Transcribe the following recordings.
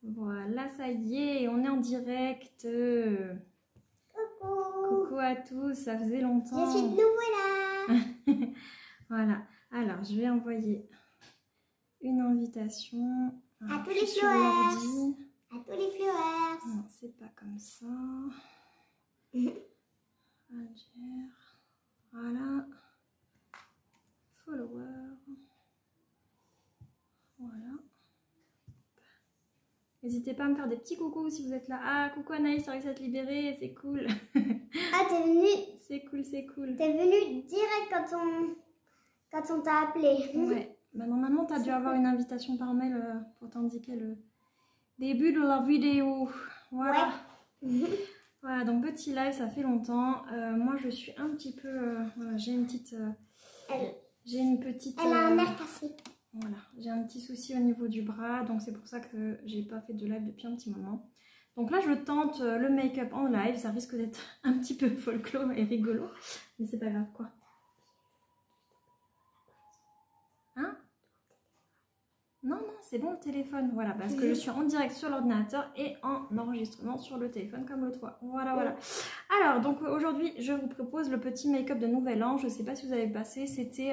Voilà, ça y est, on est en direct. Coucou. Coucou à tous, ça faisait longtemps. Je suis de nouveau là. Voilà, alors je vais envoyer une invitation À tous les sur viewers. l'ordi. À tous les viewers. Non, c'est pas comme ça. Adjère. Voilà. Follower. Voilà. N'hésitez pas à me faire des petits coucous si vous êtes là. Ah, coucou Anaïs, ça réussi à te libérer, c'est cool. Ah, t'es venu. C'est cool, c'est cool. T'es venu direct quand on t'a appelé. Ouais, bah normalement tu as dû avoir une invitation par mail pour t'indiquer le début de la vidéo. Voilà. Ouais. Voilà, donc petit live, ça fait longtemps. Moi je suis un petit peu. Voilà, j'ai une petite. Elle a un air cassé. Voilà, j'ai un petit souci au niveau du bras, donc c'est pour ça que j'ai pas fait de live depuis un petit moment. Donc là, je tente le make-up en live. Ça risque d'être un petit peu folklore et rigolo, mais c'est pas grave quoi. Hein? Non, non, c'est bon le téléphone. Voilà, parce que je suis en direct sur l'ordinateur et en enregistrement sur le téléphone comme l'autre fois. Voilà, voilà. Alors, donc aujourd'hui, je vous propose le petit make-up de Nouvel An. Je sais pas si vous avez passé, c'était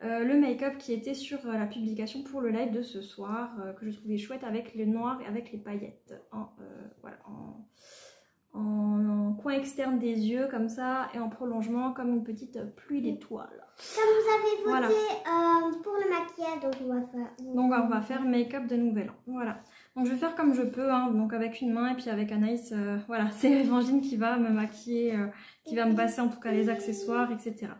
le make-up qui était sur la publication pour le live de ce soir, que je trouvais chouette avec le noir et avec les paillettes voilà, en coin externe des yeux comme ça et en prolongement comme une petite pluie d'étoiles. Comme vous avez voté Voilà. pour le maquillage, donc on va faire make-up de Nouvel An. Voilà. Donc je vais faire comme je peux, hein, donc avec une main et puis avec Anaïs, voilà, c'est Évangile qui va me maquiller, qui va me passer en tout cas les accessoires, etc.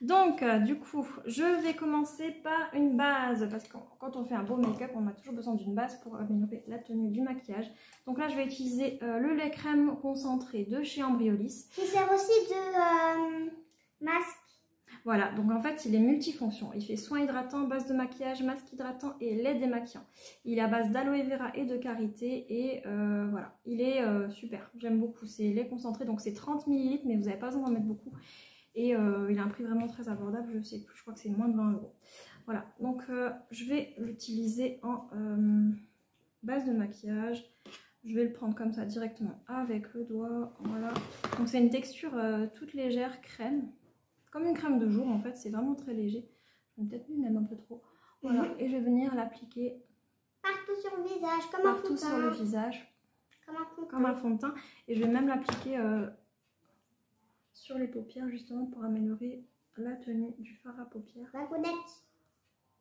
Donc du coup, je vais commencer par une base, parce que quand on fait un beau make-up, on a toujours besoin d'une base pour améliorer la tenue du maquillage. Donc là, je vais utiliser le lait crème concentré de chez Ambriolis. qui sert aussi de masque. Voilà, donc en fait il est multifonction, il fait soin hydratant, base de maquillage, masque hydratant et lait démaquillant. Il est à base d'aloe vera et de karité et voilà, il est super, j'aime beaucoup, c'est lait concentré, donc c'est 30 ml mais vous n'avez pas besoin d'en mettre beaucoup. Et il a un prix vraiment très abordable, je sais plus, je crois que c'est moins de 20 €. Voilà, donc je vais l'utiliser en base de maquillage. Je vais le prendre comme ça directement avec le doigt, voilà. Donc c'est une texture toute légère, crème. Comme une crème de jour en fait, c'est vraiment très léger. J'ai peut-être mis même un peu trop. Voilà, et je vais venir l'appliquer Partout sur le visage, comme un fond de partout sur le visage, comme un fond de teint. Et je vais même l'appliquer sur les paupières justement pour améliorer la tenue du fard à paupières. La gounette.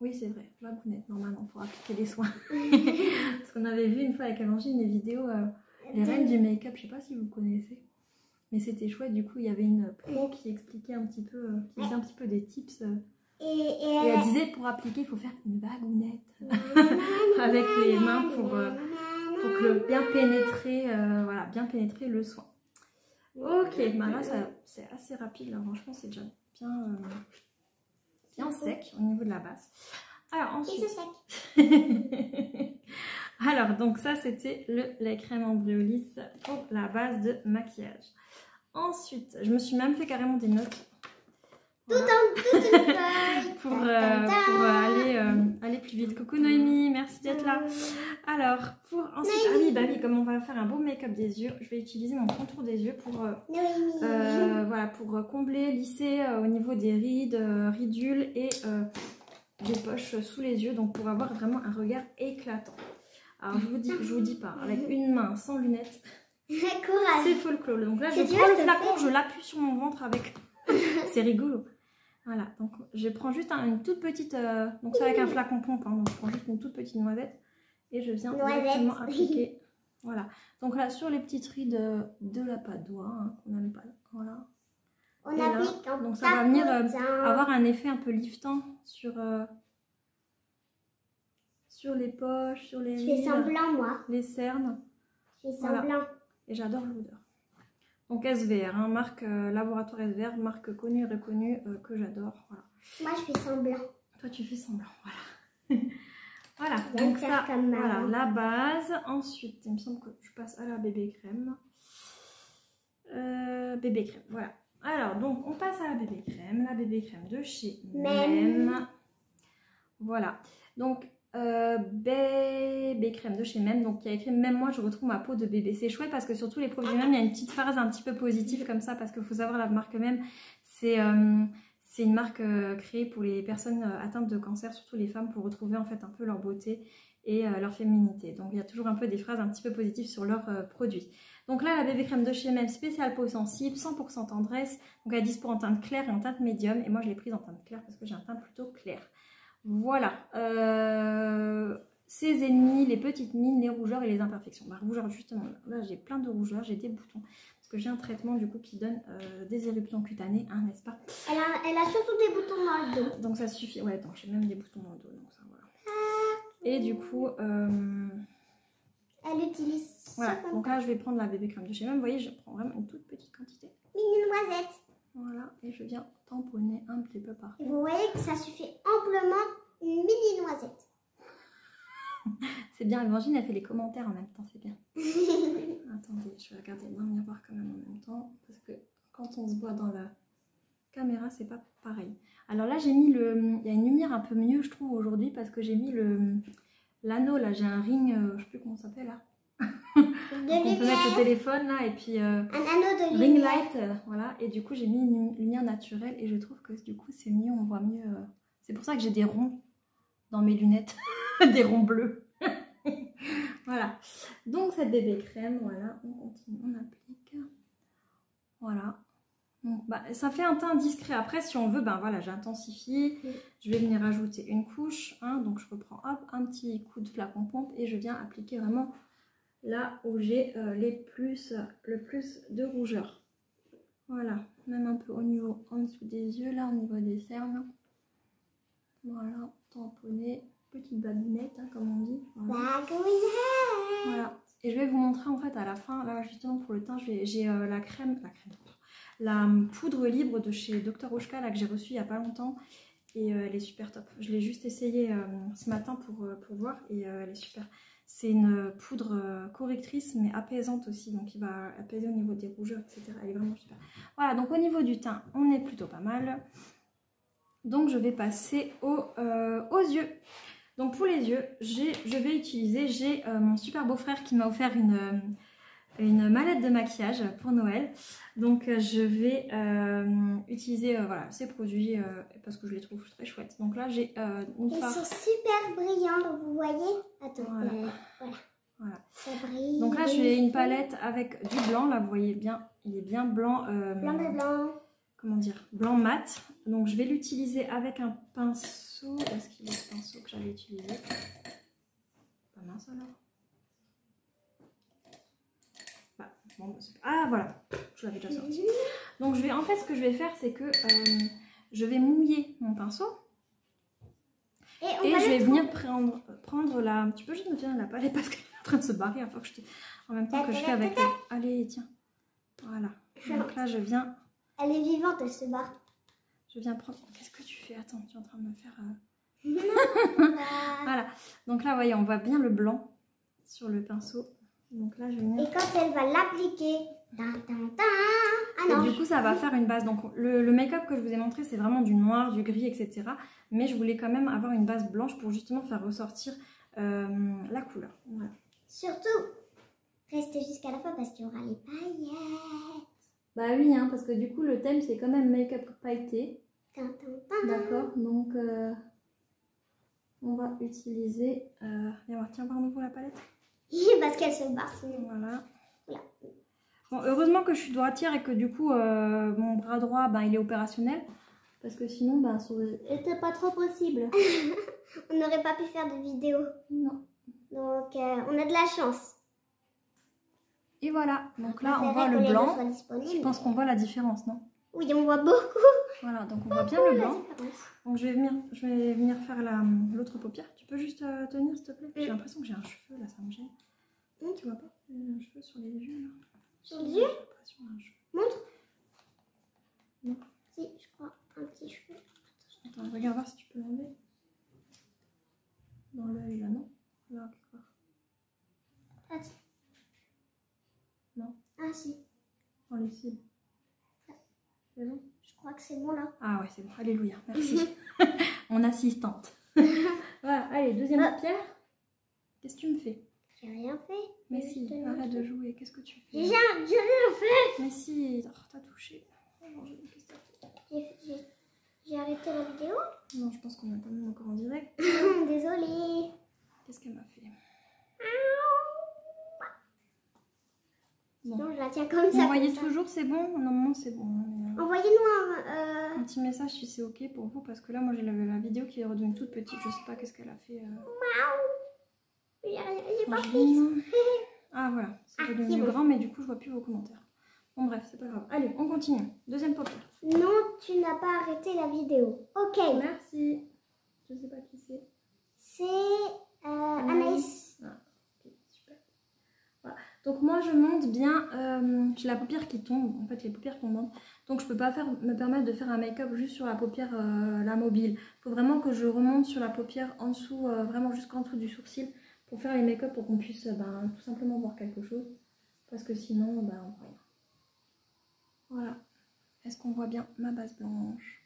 Oui, c'est vrai, la gounette normalement pour appliquer les soins. Parce qu'on avait vu une fois avec Alangine des vidéos, les reines du make-up, je sais pas si vous connaissez. Mais c'était chouette, du coup il y avait une pro qui expliquait un petit peu, qui faisait un petit peu des tips. Et elle disait pour appliquer il faut faire une bagounette avec les mains pour que bien pénétrer, voilà, bien pénétrer le soin. Ok, bah là c'est assez rapide, là, franchement c'est déjà bien sec au niveau de la base. Alors ensuite... Alors donc ça c'était le lait crème Ambriolis pour la base de maquillage. Ensuite, je me suis même fait carrément des notes. Voilà. pour aller plus vite. Coucou Noémie, merci d'être là. Alors, pour ensuite... Ah oui, bah oui, comme on va faire un beau make-up des yeux, je vais utiliser mon contour des yeux pour, voilà, pour combler, lisser au niveau des rides, ridules et des poches sous les yeux. Donc pour avoir vraiment un regard éclatant. Alors je vous dis pas, avec une main sans lunettes... C'est folklore. Donc là, je prends le flacon, je l'appuie sur mon ventre avec. C'est rigolo. Voilà. Donc je prends juste une toute petite. Donc c'est avec un flacon pompe. Hein, donc je prends juste une toute petite noisette et je viens directement appliquer. Voilà. Donc là, sur les petites rides de la padoie, hein, qu'on n'aime pas. Voilà. On applique là, donc ça va venir avoir un effet un peu liftant sur les poches, sur les rides. Je fais semblant, moi. Les cernes. Je fais semblant. Voilà. Et j'adore l'odeur. Donc SVR, hein, marque laboratoire SVR, marque connue et reconnue que j'adore. Voilà. Moi je fais semblant. Toi tu fais semblant, voilà. Voilà, donc ça, voilà, la base. Ensuite, il me semble que je passe à la bébé crème. Bébé crème, voilà. Alors, donc on passe à la bébé crème de chez Même. Voilà. Donc bébé crème de chez Même. Donc il y a écrit Même moi je retrouve ma peau de bébé. C'est chouette parce que sur tous les produits Même, il y a une petite phrase un petit peu positive comme ça, parce qu'il faut savoir la marque Même, c'est une marque créée pour les personnes atteintes de cancer, surtout les femmes, pour retrouver en fait un peu leur beauté et leur féminité. Donc il y a toujours un peu des phrases un petit peu positives sur leurs produits. Donc là, la bébé crème de chez Même, spéciale peau sensible, 100% tendresse. Donc elle est dispo en teinte claire et en teinte médium. Et moi je l'ai prise en teinte claire parce que j'ai un teint plutôt clair. Voilà. Ses ennemis, les petites mines, les rougeurs et les imperfections. Bah, rougeurs, justement, là j'ai plein de rougeurs, j'ai des boutons. Parce que j'ai un traitement du coup qui donne des éruptions cutanées, hein, n'est-ce pas? Elle a surtout des boutons dans le dos. Donc ça suffit. Ouais, attends, j'ai même des boutons dans le dos. Donc ça, voilà. Et du coup, elle utilise. voilà. Donc là, je vais prendre la bébé crème de chez Même. Vous voyez, je prends vraiment une toute petite quantité. Mini noisette. Voilà, et je viens tamponner un petit peu partout. Et vous voyez que ça suffit amplement une mini noisette. C'est bien, Évangile a fait les commentaires en même temps, c'est bien. Attendez, je vais regarder dans le miroir quand même en même temps, parce que quand on se voit dans la caméra, c'est pas pareil. Alors là, j'ai mis il y a une lumière un peu mieux, je trouve, aujourd'hui, parce que j'ai mis l'anneau, là, j'ai un ring, je sais plus comment ça s'appelle, là. Donc on peut mettre le téléphone là et puis un anneau de ring light, voilà, et du coup j'ai mis une lumière naturelle et je trouve que du coup c'est mieux, on voit mieux. C'est pour ça que j'ai des ronds dans mes lunettes, des ronds bleus. Voilà, donc cette bébé crème, voilà, on continue, on applique, voilà. Donc, bah, ça fait un teint discret. Après, si on veut, ben voilà, j'intensifie. Je vais venir ajouter une couche, hein, donc je reprends hop, un petit coup de flacon pompe et je viens appliquer vraiment là où j'ai le plus de rougeur. Voilà, même un peu au niveau en dessous des yeux, là au niveau des cernes. Voilà, tamponner, petite babinette, hein, comme on dit. Voilà. Voilà. Et je vais vous montrer en fait à la fin, là justement pour le teint, j'ai la poudre libre de chez Dr. Oshka là, que j'ai reçue il n'y a pas longtemps. Et elle est super top. Je l'ai juste essayée ce matin pour voir et elle est super. C'est une poudre correctrice mais apaisante aussi, donc il va apaiser au niveau des rougeurs, etc. Elle est vraiment super. Voilà, donc au niveau du teint, on est plutôt pas mal. Donc je vais passer aux yeux. Donc pour les yeux, je vais utiliser, j'ai mon super beau-frère qui m'a offert une mallette de maquillage pour Noël. Donc je vais utiliser voilà, ces produits parce que je les trouve très chouettes. Donc là j'ai une Ils sont super brillants, vous voyez. Attends, voilà. Ça brille. Donc là j'ai une palette avec du blanc, là vous voyez bien, il est bien blanc. Blanc. Comment dire, blanc mat. Donc je vais l'utiliser avec un pinceau. Est-ce qu'il est le pinceau que j'avais utilisé? Pas mince alors. Bon, ah voilà, je l'avais déjà sorti. Donc je vais, en fait ce que je vais faire c'est que je vais mouiller mon pinceau et je vais venir prendre la... Tu peux juste me tenir la palette parce qu'elle est en train de se barrer en même temps que je fais avec... Allez tiens, voilà. Donc là je viens... Elle est vivante, elle se barre. Je viens prendre... Qu'est-ce que tu fais? Attends, tu es en train de me faire... Voilà, donc là vous voyez on voit bien le blanc sur le pinceau. Donc là, je vais venir... Et quand elle va l'appliquer, du coup, ça va faire une base. Donc le make-up que je vous ai montré, c'est vraiment du noir, du gris, etc. Mais je voulais quand même avoir une base blanche pour justement faire ressortir la couleur. Voilà. Surtout, restez jusqu'à la fin parce qu'il y aura les paillettes. Bah oui, hein, parce que du coup, le thème, c'est quand même make-up pailleté. D'accord, donc on va utiliser... tiens, par nouveau la palette. Parce qu'elle se barre sinon. Voilà. Bon, heureusement que je suis droitière et que du coup mon bras droit ben, il est opérationnel parce que sinon ben, ça n'était pas trop possible. On n'aurait pas pu faire de vidéo. Non. Donc on a de la chance. Et voilà, donc là on voit le blanc. Je pense qu'on voit la différence, non? Oui, on voit beaucoup. Voilà, donc on voit bien le blanc. Donc je vais venir faire l'autre paupière. Tu peux juste tenir s'il te plaît? J'ai l'impression que j'ai un cheveu là, ça me gêne. Tu vois pas? Un cheveu sur les yeux là. Sur les yeux? Montre. Non. Si, je crois. Un petit cheveu. Attends, regarde voir si tu peux l'enlever. Dans l'œil là, non? Là, quelque part. Attends. Non. Ah si. Dans les cils. C'est bon? Je crois que c'est bon là. Ah ouais, c'est bon. Alléluia. Merci. Mon assistante. Voilà, allez, deuxième paupière. Qu'est-ce que tu me fais? J'ai rien fait. Mais si, arrête de jouer. Qu'est-ce que tu fais? J'ai rien fait. Mais si, oh, t'as touché. Qu'est-ce que t'as fait? J'ai arrêté la vidéo. Non, je pense qu'on est quand même encore en direct. Désolée. Qu'est-ce qu'elle m'a fait? Bon. Non, je la tiens comme ça. Vous voyez toujours, c'est bon? Normalement, c'est bon. Envoyez-nous un petit message si c'est ok pour vous, parce que là, moi, j'ai la vidéo qui est redevenue toute petite. Je sais pas qu'est-ce qu'elle a fait. J'ai pas fait. Ah, voilà. C'est redevenu grand, mais du coup, je vois plus vos commentaires. Bon, bref, c'est pas grave. Allez, on continue. Deuxième paupière. Non, tu n'as pas arrêté la vidéo. Ok. Merci. Je sais pas qui c'est. C'est Anaïs. Ah, okay, super. Voilà. Donc moi je monte bien, j'ai la paupière qui tombe, en fait les paupières tombantes, donc je peux pas me permettre de faire un make-up juste sur la paupière la mobile. Il faut vraiment que je remonte sur la paupière en dessous, vraiment jusqu'en dessous du sourcil pour faire les make-up pour qu'on puisse tout simplement voir quelque chose, parce que sinon on voit rien. Voilà. Est-ce qu'on voit bien ma base blanche?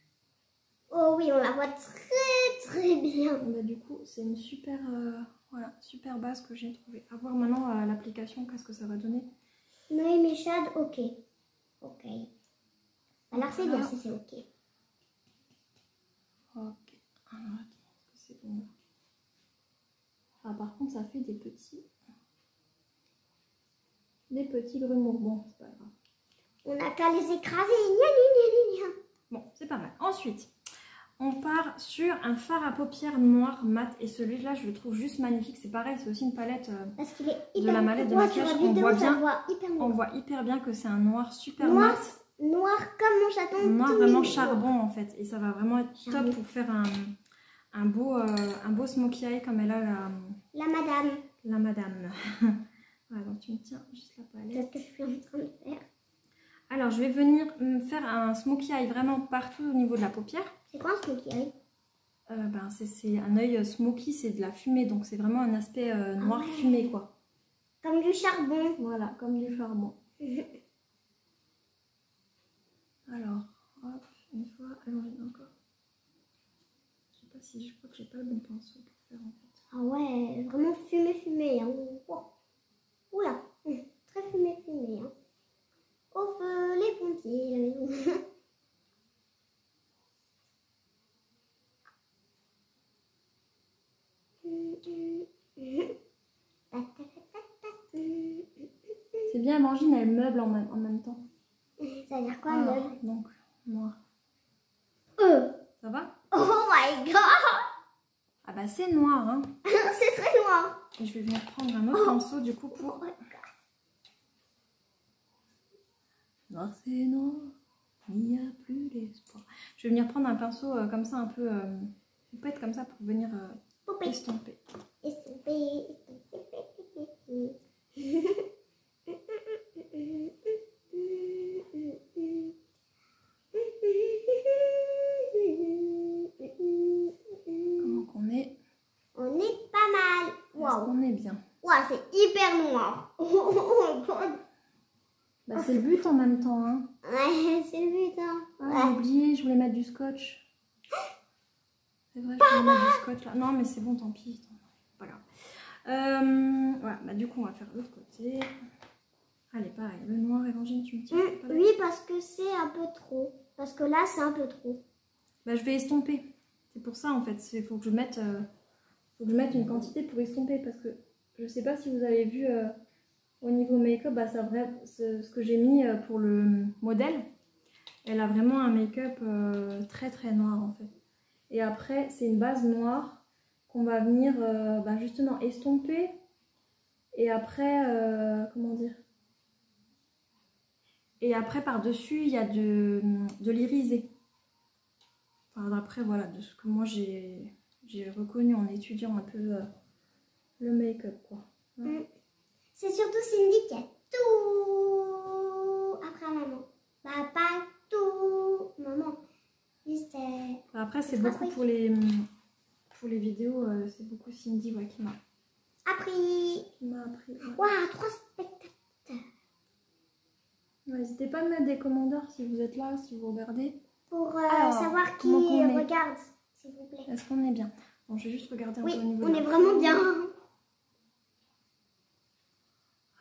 Oh oui, on la voit très bien. Bah, du coup c'est une super... Voilà, super base que j'ai trouvée. À voir maintenant l'application, qu'est-ce que ça va donner. Noémie Chad, ok. Ok. Alors c'est Voilà. bien si c'est ok. Ok. Alors attends, est-ce que c'est bon? Ah par contre ça fait des petits grumeaux. Bon, c'est pas grave. On n'a qu'à les écraser. Bon, c'est pas mal. Ensuite, on part sur un fard à paupières noir mat, et celui-là je le trouve juste magnifique. C'est pareil, c'est aussi une palette parce qu'il est de la mallette de maquillage. On voit hyper bien que c'est un noir super mat. Noir comme mon chaton. Noir vraiment charbon en fait, et ça va vraiment être top pour faire un beau smokey eye comme elle a la madame. La madame. Voilà, donc tu me tiens juste la palette. Qu'est-ce que je suis en train de faire? Alors je vais venir faire un smokey eye vraiment partout au niveau de la paupière. C'est quoi un smokey eye? C'est un œil smoky, c'est de la fumée, donc c'est vraiment un aspect noir fumé quoi. Comme du charbon. Voilà, comme du charbon. Alors, hop, une fois, allongez encore. Je sais pas si je crois que j'ai pas le bon pinceau pour faire en fait. Ah ouais, vraiment fumé. Hein. Oh. Oula, très fumé. Hein. Au feu les pompiers. C'est bien, Amandine, elle meuble en même temps. Ça veut dire quoi, meuble? Donc, noir. Ça va? Oh my god! Ah bah c'est noir, hein. C'est très noir. Et je vais venir prendre un autre pinceau du coup pour... Noir c'est noir, il n'y a plus d'espoir. Je vais venir prendre un pinceau comme ça un peu... poupette comme ça pour venir estomper. Comment qu'on est? On est pas mal. Wow. On est bien. Wow, c'est hyper noir. Bah c'est le but en même temps, hein. Ouais, c'est le but, hein. J'ai oublié, je voulais mettre du scotch. C'est vrai, je voulais mettre du scotch là. Non, mais c'est bon, tant pis. Pas grave. Voilà, bah du coup, on va faire l'autre côté. Allez, pareil, le noir, Évangile, tu me tiens. Oui, parce que c'est un peu trop. Parce que là, c'est un peu trop. Bah, je vais estomper. C'est pour ça, en fait. Il faut que je mette une quantité pour estomper. Parce que je sais pas si vous avez vu au niveau make-up, bah, ce que j'ai mis pour le modèle. Elle a vraiment un make-up très très noir, en fait. Et après, c'est une base noire qu'on va venir justement estomper. Et après, comment dire? Et après, par-dessus, il y a de l'irisé. Enfin, après, voilà, de ce que moi j'ai reconnu en étudiant un peu le make-up, quoi. Ouais. C'est surtout Cindy qui a tout après maman. Bah, pas tout, maman. Juste, après, c'est beaucoup pour les vidéos, c'est beaucoup Cindy qui m'a appris. Waouh, 3 spectateurs. N'hésitez pas à me mettre des commentaires si vous êtes là, si vous regardez. Pour savoir qui regarde, s'il vous plaît. Est-ce qu'on est bien? Bon, je vais juste regarder un Oui, peu au niveau on est vraiment bien.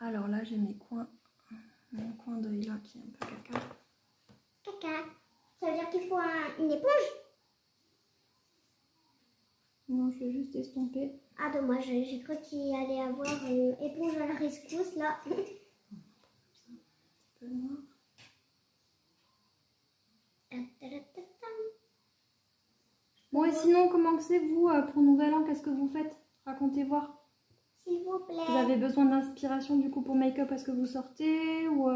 Alors là, j'ai mes coins. Mon coin d'œil là qui est un peu caca. Caca. Ça veut dire qu'il faut une éponge? Non, je vais juste estomper. Ah dommage, j'ai cru qu'il allait avoir une éponge à la rescousse là. Un peu noir. Bon, et sinon, comment que c'est vous pour Nouvel An? Qu'est-ce que vous faites? Racontez voir. S'il vous plaît. Vous avez besoin d'inspiration du coup pour make-up parce que vous sortez ou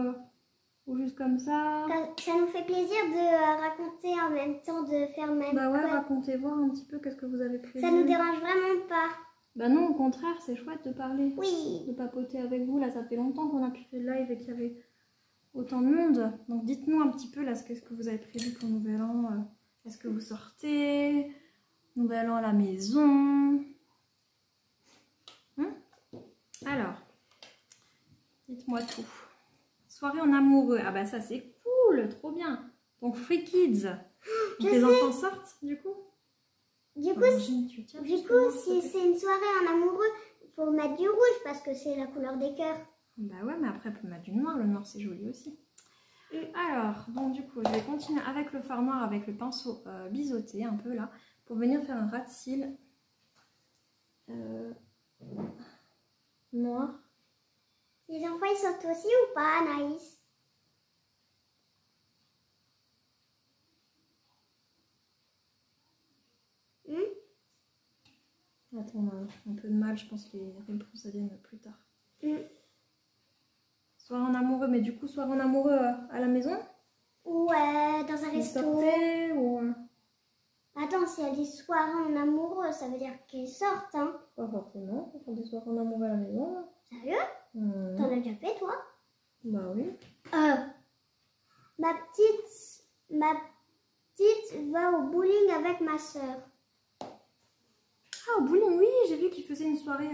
juste comme ça? Ça nous fait plaisir de raconter en même temps, de faire même. Bah ouais, racontez voir un petit peu qu'est-ce que vous avez prévu. Ça nous dérange vraiment pas. Bah non, au contraire, c'est chouette de parler. Oui. De papoter avec vous. Là, ça fait longtemps qu'on a pu faire le live et qu'il y avait autant de monde. Donc dites-nous un petit peu là, qu'est-ce que vous avez prévu pour Nouvel An. Est-ce que vous sortez? Nouvel An à la maison? Alors, dites-moi tout. Soirée en amoureux. Ah bah ça c'est cool, trop bien. Donc Free Kids. Donc, les enfants sortent du coup? Du coup, si c'est une soirée en amoureux, il faut mettre du rouge parce que c'est la couleur des cœurs. Bah ouais, mais après on peut mettre du noir. Le noir c'est joli aussi. Alors, donc du coup, je vais continuer avec le fard noir, avec le pinceau biseauté un peu là, pour venir faire un ras de cils noir. Les enfants ils sortent aussi ou pas, Anaïs? Attends, on a un peu de mal, je pense que les réponses ça viennent plus tard. Soirée en amoureux, mais du coup, soirée en amoureux à la maison? Ouais, dans un resto. Sortez, ou... Attends, si elle dit soirée en amoureux, ça veut dire qu'ils sortent, hein? Pas forcément, on fait des soirées en amoureux à la maison. Là. Sérieux? T'en as déjà fait, toi? Bah oui. Ma petite va au bowling avec ma soeur. Ah, au bowling, oui, j'ai vu qu'ils faisaient une soirée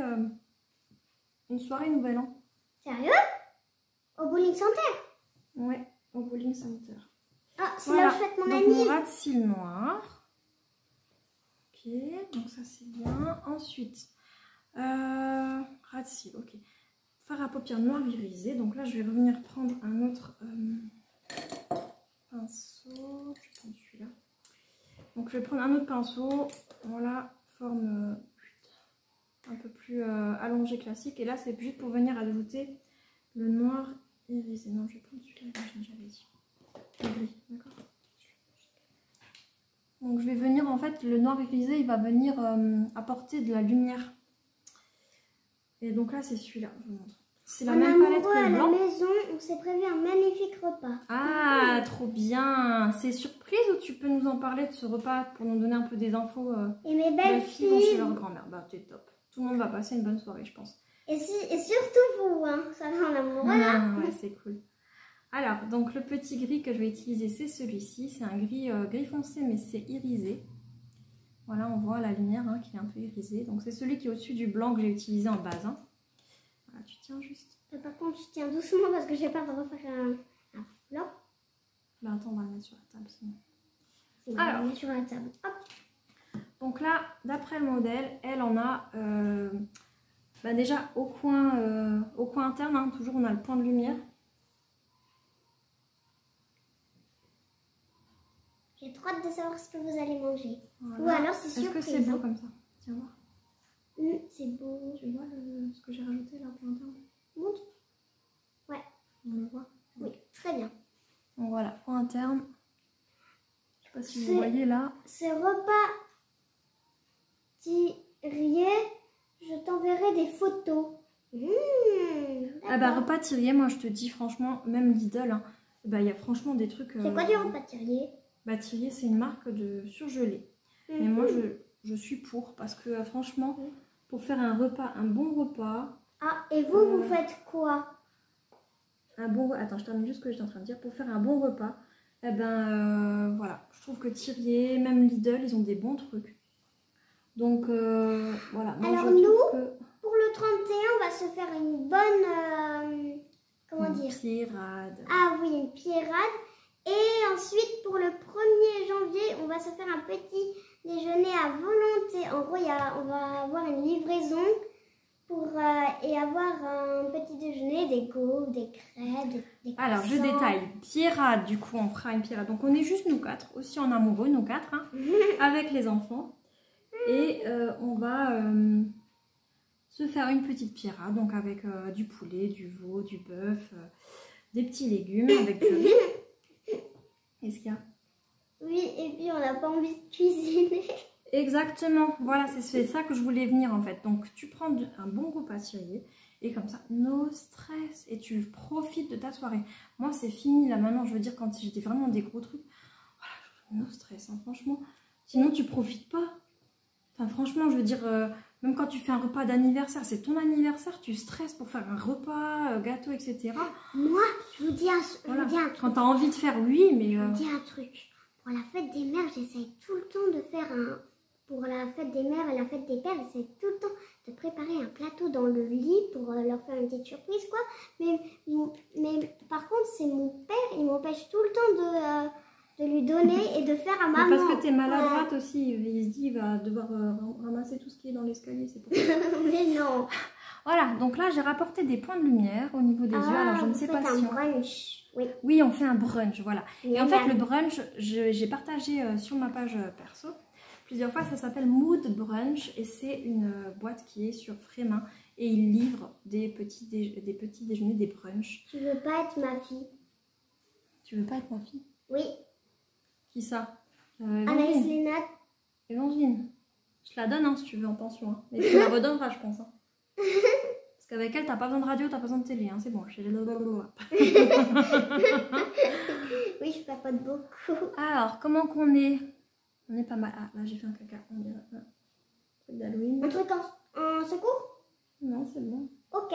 Nouvel An. Sérieux? Au bowling center? Ouais, au bowling center. Ah, c'est là où je fête mon donc, ami. mon ras de cils noir. Ok, donc ça c'est bien. Ensuite, ras de cils, ok. Fard à paupières noir irisé. Donc là, je vais revenir prendre un autre pinceau. Je vais prendre celui-là. Donc je vais prendre un autre pinceau. Voilà, forme un peu plus allongée classique. Et là, c'est juste pour venir ajouter le noir irisé. Non, je vais prendre celui-là, j'avais dit. Le gris, d'accord. Donc je vais venir, en fait, le noir irisé, il va venir apporter de la lumière. Et donc là, c'est celui-là, je vous montre. C'est la même palette que le blanc. À la maison, on s'est prévu un magnifique repas. Ah, trop bien. C'est surprise ou tu peux nous en parler de ce repas pour nous donner un peu des infos? Et mes belles filles vont chez leur grand-mère. Bah, c'est top. Tout le monde va passer une bonne soirée, je pense. Et surtout vous, hein. Ça va en amoureux, là. Ouais, c'est cool. Alors, donc le petit gris que je vais utiliser, c'est celui-ci. C'est un gris foncé, mais c'est irisé. Voilà, on voit la lumière hein, qui est un peu irisée. Donc c'est celui qui est au-dessus du blanc que j'ai utilisé en base. Hein. Voilà, tu tiens juste. Par contre, tu tiens doucement parce que j'ai peur de refaire un flop. Bah attends, on va le mettre sur la table sinon. Alors, on va le mettre sur la table. Hop. Donc là, d'après le modèle, elle en a déjà au coin interne, hein, toujours on a le point de lumière. J'ai trop hâte de savoir ce que vous allez manger. Voilà. Ou alors c'est surprise. Est-ce que c'est beau comme ça? Tiens voir. C'est beau. Tu vois ce que j'ai rajouté là pour interne? Montre. Ouais. On le voit? Oui, très bien. Donc voilà, point interne. Je sais pas si vous voyez là. Ce repas Thierry, je t'enverrai des photos. Ah bah repas Thierry, moi je te dis franchement, même Lidl, hein, bah il y a franchement des trucs. C'est quoi du repas Thierry? Bah Thierry c'est une marque de surgelé. Mais moi je suis pour parce que franchement, pour faire un bon repas. Ah et vous faites quoi? Attends, je termine juste ce que j'étais en train de dire. Pour faire un bon repas, eh ben voilà, je trouve que Thierry, même Lidl, ils ont des bons trucs. Donc voilà. Moi, alors nous, pour le 31, on va se faire une bonne, comment dire? Pierrade. Ah oui, une pierrade. Et ensuite, pour le 1er janvier, on va se faire un petit déjeuner à volonté. En gros, on va avoir une livraison et avoir un petit déjeuner, des gaufres, des crêpes, des Alors, je détaille. Pirate, du coup, on fera une pirate. Donc, on est juste nous 4, aussi en amoureux, nous 4, hein, avec les enfants. Et on va se faire une petite pirate, donc avec du poulet, du veau, du bœuf, des petits légumes avec du riz. Qu'est-ce qu'il y a? Oui, et puis on n'a pas envie de cuisiner. Exactement, voilà, c'est ça que je voulais venir en fait. Donc tu prends un bon repas syrié et comme ça, no stress, et tu profites de ta soirée. Moi c'est fini là maintenant, je veux dire quand j'étais vraiment des gros trucs, voilà, no stress, hein, franchement. Sinon tu profites pas. Enfin franchement, je veux dire, même quand tu fais un repas d'anniversaire, c'est ton anniversaire, tu stresses pour faire un repas, gâteau, etc. Moi, je vous dis un truc. Quand tu as envie de faire, oui, mais... Je vous dis un truc. Pour la fête des mères, j'essaye tout le temps de faire Pour la fête des mères et la fête des pères, j'essaie tout le temps de préparer un plateau dans le lit pour leur faire une petite surprise, quoi. Mais par contre, c'est mon père, il m'empêche tout le temps de lui donner et de faire à maman. Parce que tu es maladroite aussi, il se dit il va devoir ramasser tout ce qui est dans l'escalier, c'est pour ça. Mais non. Voilà, donc là j'ai rapporté des points de lumière au niveau des yeux, alors je ne sais pas si... brunch. Oui, on fait un brunch, voilà. Et en fait le brunch, j'ai partagé sur ma page perso plusieurs fois, ça s'appelle Mood Brunch et c'est une boîte qui est sur Frémin et ils livrent des petits déjeuners, des brunchs. Tu veux pas être ma fille? Tu veux pas être ma fille? Oui. Qui ça? Anaïs Lénat. Évangéline. Je te la donne hein, si tu veux en pension. Hein. Mais tu la redonneras, je pense. Hein. Parce qu'avec elle, t'as pas besoin de radio, t'as pas besoin de télé. Hein. C'est bon. Oui, je papote beaucoup. Alors, comment qu'on est? On est pas mal. Ah, là, j'ai fait un caca. On dirait un truc d'Halloween. Un truc en secours? Non, c'est bon. Ok.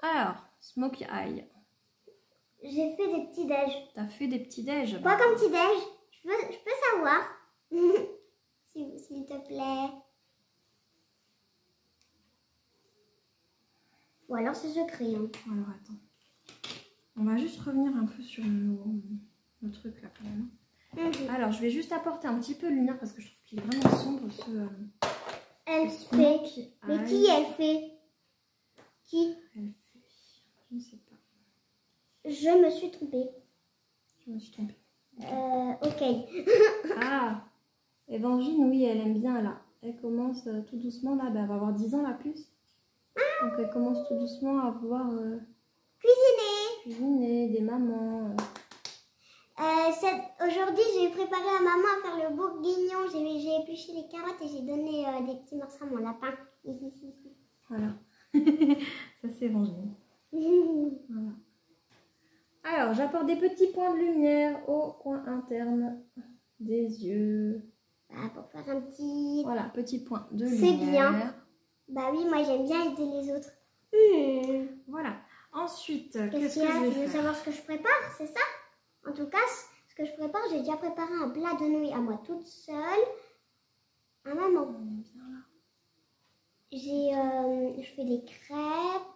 Alors, Smoky Eye. J'ai fait des petits déj. T'as fait des petits déj? Quoi comme petit déj? Je peux savoir. S'il te plaît. Ou alors c'est secret. Hein. Alors attends. On va juste revenir un peu sur le truc là quand même. Alors je vais juste apporter un petit peu de lumière parce que je trouve qu'il est vraiment sombre ce... Elle fait. Mais qui elle fait? Qui? Elle fait. Je ne sais pas. Je me suis trompée. Je me suis trompée. Ok. Ah, Évangéline, oui, elle aime bien là. Elle commence tout doucement là. Ben, elle va avoir 10 ans la puce. Donc elle commence tout doucement à vouloir cuisiner des mamans. Aujourd'hui, j'ai préparé à maman à faire le bourguignon. J'ai épluché les carottes et j'ai donné des petits morceaux à mon lapin. Voilà. Ça c'est Évangéline. Voilà. Alors, j'apporte des petits points de lumière au coin interne des yeux. Bah, pour faire un petit... Voilà, petit point de lumière. C'est bien. Bah oui, moi j'aime bien aider les autres. Voilà. Ensuite, qu'est-ce que je vais faire? Tu veux faire? savoir ce que je prépare, c'est ça? En tout cas, ce que je prépare, j'ai déjà préparé un plat de nouilles à moi toute seule. À maman. On est bien là. Je fais des crêpes,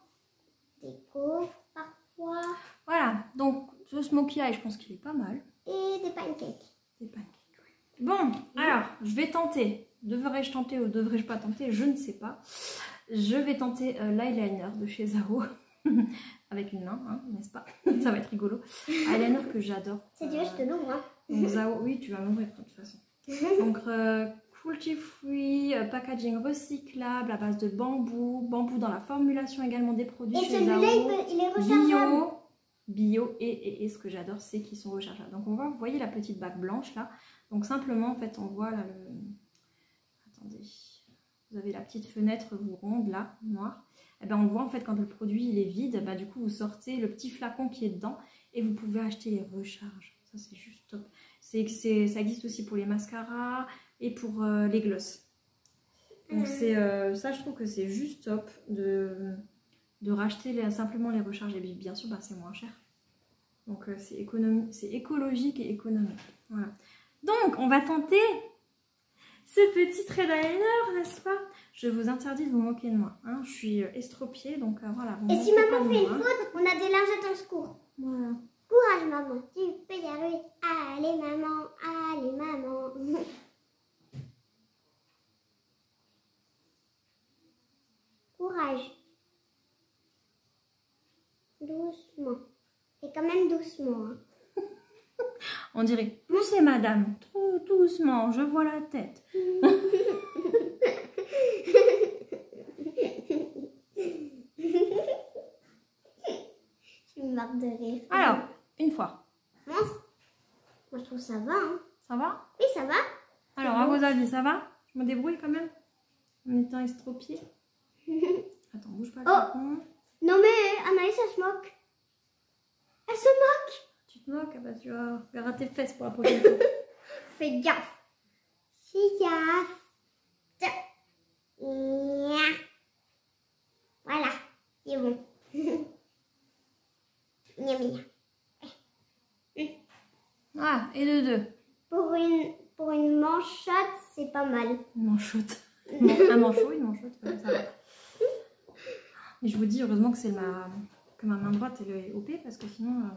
des gaufres parfois. Voilà, donc ce smoky eye, je pense qu'il est pas mal. Et des pancakes. Des pancakes, oui. Bon, alors, je vais tenter. Devrais-je tenter ou devrais-je pas tenter? Je ne sais pas. Je vais tenter l'eyeliner de chez Zao. Avec une main, hein, n'est-ce pas? Ça va être rigolo. Eyeliner que j'adore. Si tu veux, je te l'ouvre. Hein. Donc Zao, oui, tu vas m'ouvrir de toute façon. Donc, cruelty-free, packaging recyclable à base de bambou. Bambou dans la formulation également des produits et chez Zao. Et celui-là, il est rechargeable. Bio et ce que j'adore, c'est qu'ils sont rechargeables. Donc, on voit, vous voyez la petite bague blanche là. Donc, simplement, en fait, on voit là le... Attendez. Vous avez la petite fenêtre vous ronde là, noire. Et ben on voit en fait quand le produit il est vide, ben, du coup vous sortez le petit flacon qui est dedans et vous pouvez acheter les recharges. Ça c'est juste top. Ça existe aussi pour les mascaras et pour les glosses. Donc ça je trouve que c'est juste top de racheter simplement les recharges. Et bien sûr ben, c'est moins cher. Donc c'est écologique et économique. Voilà. Donc on va tenter ce petit trait d'eyeliner, n'est-ce pas? Je vous interdis de vous moquer de moi. Hein. Je suis estropiée, donc voilà. Et si maman fait une faute, on a des lingettes en secours. Voilà. Courage, maman, tu peux y arriver. Allez, maman, allez, maman. Courage. Doucement. Et quand même doucement. Hein. On dirait, poussez madame, trop doucement, je vois la tête. Je me marre de rire. Alors, une fois. Moi, je trouve ça va. Hein. Ça va? Oui, ça va. Alors, à vos avis, ça va? Je me débrouille quand même? En étant estropiée. Attends, bouge pas. Oh. Non mais Anaïs, elle se moque. Elle se moque. Tu te moques? Bah, tu vas faire tes fesses pour la prochaine fois. Fais gaffe. Fais gaffe. Voilà, c'est bon. Miam, miam. Ah, et de deux. Pour une manchotte, c'est pas mal. Une manchotte. Un manchot, une manchotte, comme ça. Mais je vous dis, heureusement que que ma main droite est OP, parce que sinon,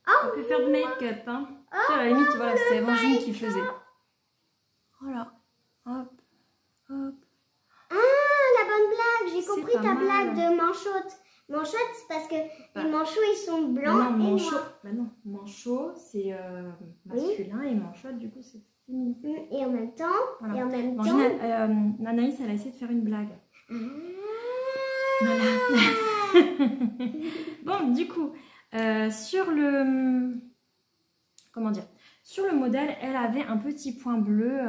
on peut faire de make-up. Hein. Ça, à la limite, voilà, c'était Évangile qui faisait. Voilà. Hop, hop. Ah, la bonne blague. J'ai compris ta mal. blague de manchotte. Manchotte, c'est parce que les manchots, ils sont blancs et noirs. Bah non, manchot, c'est masculin, et manchotte, du coup, c'est féminin. Et en même temps, Voilà. Anaïs, elle a essayé de faire une blague. Voilà. Bon, du coup, sur le... Comment dire? Sur le modèle, elle avait un petit point bleu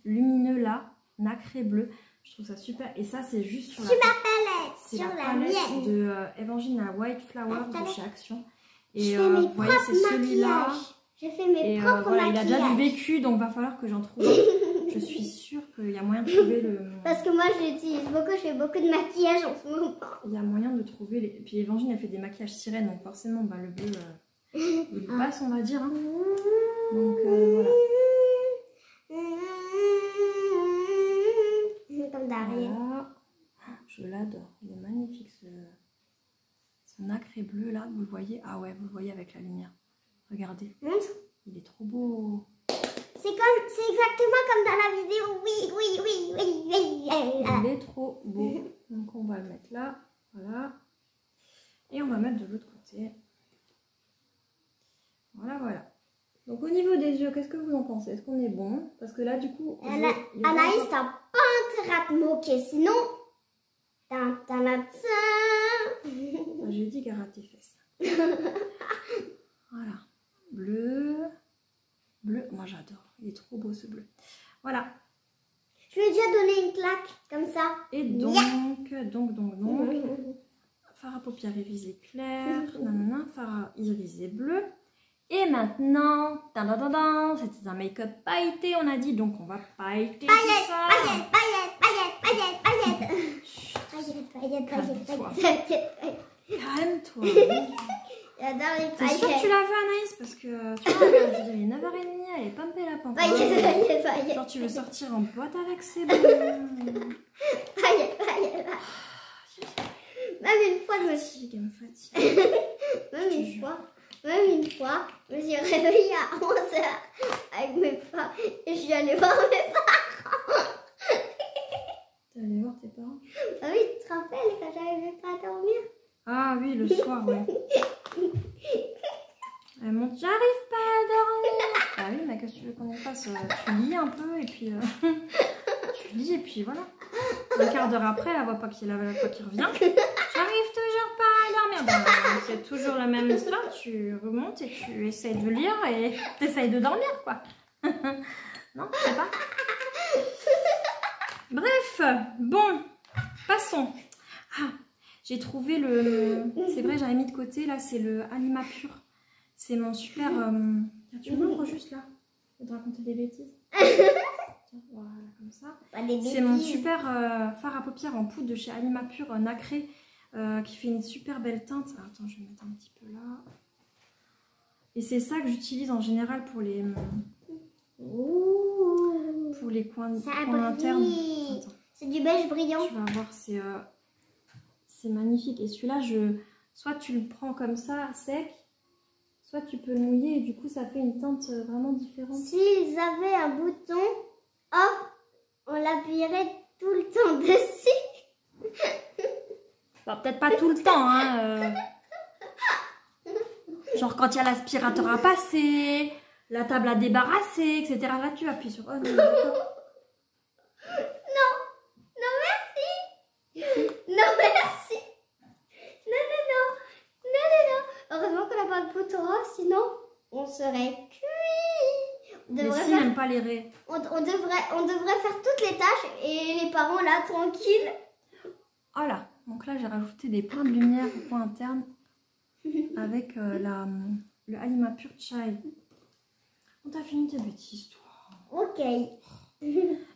lumineux là, nacré bleu. Je trouve ça super. Et ça, c'est juste sur la palette. C'est sur la la palette mienne. de Evangeline White Flower de chez Action. Et Je fais mes vous voyez, c'est celui-là. maquillages. J'ai fait mes propres voilà, il a maquillages. déjà du vécu, donc va falloir que j'en trouve. Je suis sûre qu'il y a moyen de trouver le... Parce que moi, je l'utilise beaucoup, je fais beaucoup de maquillage en ce moment. Il y a moyen de trouver les... Puis Evangeline, elle fait des maquillages sirènes, donc forcément, bah, le bleu, il passe, on va dire. Hein. Donc, voilà. Comme derrière. Voilà. Je l'adore. Il est magnifique, ce nacré bleu, là. Vous le voyez? Ah ouais, vous le voyez avec la lumière. Regardez. Montre. Il est trop beau. C'est exactement comme dans la vidéo. Oui. Il est trop beau. Donc on va le mettre là. Voilà. Et on va mettre de l'autre côté. Voilà. Donc au niveau des yeux, qu'est-ce que vous en pensez? Est-ce qu'on est bon? Parce que là du coup... Anaïs, t'as pas intérêt à te moquer. Sinon... J'ai dit garate tes fesses. Voilà. Bleu. Moi j'adore. Il est trop beau ce bleu. Voilà. Je lui ai déjà donné une claque comme ça. Et donc, fard à paupières irisé clair, fard à irisé bleu. Et maintenant, c'était un make-up pailleté, on a dit, donc on va pailleter tout ça. Calme-toi. J'adore les T'es sûre que tu l'as vu, Anaïs? Parce que tu vois, regarde, je dirais 9h30, elle est pampée la pampe. Genre tu veux sortir en boîte avec ses bleus. Même une fois, je me suis... Même une fois, je me suis réveillée à 11h avec mes parents et je suis allée voir mes parents. T'es allée voir tes parents? Ah oui, tu te rappelles quand j'arrivais pas à dormir? Ah oui, le soir, ouais. Elle monte, j'arrive pas à dormir. Ah oui, mais qu'est-ce que tu veux qu'on y fasse? Tu lis un peu et puis... tu lis et puis voilà. Un quart d'heure après, elle voit pas qu'il revient. J'arrive toujours pas à dormir. Ben, c'est toujours la même histoire. Tu remontes et tu essayes de lire et tu essayes de dormir, quoi. Non, je sais pas. Bref, bon, passons. Ah, j'ai trouvé le... C'est vrai, j'avais mis de côté, là, c'est le Alima Pur. C'est mon super... Tu m'ouvres juste là? Je vais te raconter des bêtises. Voilà, comme ça. C'est mon super fard à paupières en poudre de chez Alima Pur nacré qui fait une super belle teinte. Alors, attends, je vais mettre un petit peu là. Et c'est ça que j'utilise en général pour les coins internes. C'est du beige brillant. Tu vas voir, c'est magnifique. Et celui-là, soit tu le prends comme ça, sec, soit tu peux le mouiller et du coup ça fait une teinte vraiment différente. S'ils avaient un bouton off, on l'appuierait tout le temps dessus. Bon, peut-être pas tout le temps, hein. Genre quand il y a l'aspirateur à passer, la table à débarrasser, etc. Là tu appuies sur... Oh non, Non, non merci. Non merci. Non, non, non. Non, non, non. Heureusement qu'on n'a pas de bouton off, sinon on serait cuit. mais si, même pas les raies. On devrait faire toutes les tâches et les parents là, tranquilles. Voilà, donc là j'ai rajouté des points de lumière au point interne avec le Halima Pure Chai. On t'a fini tes bêtises, toi. Ok.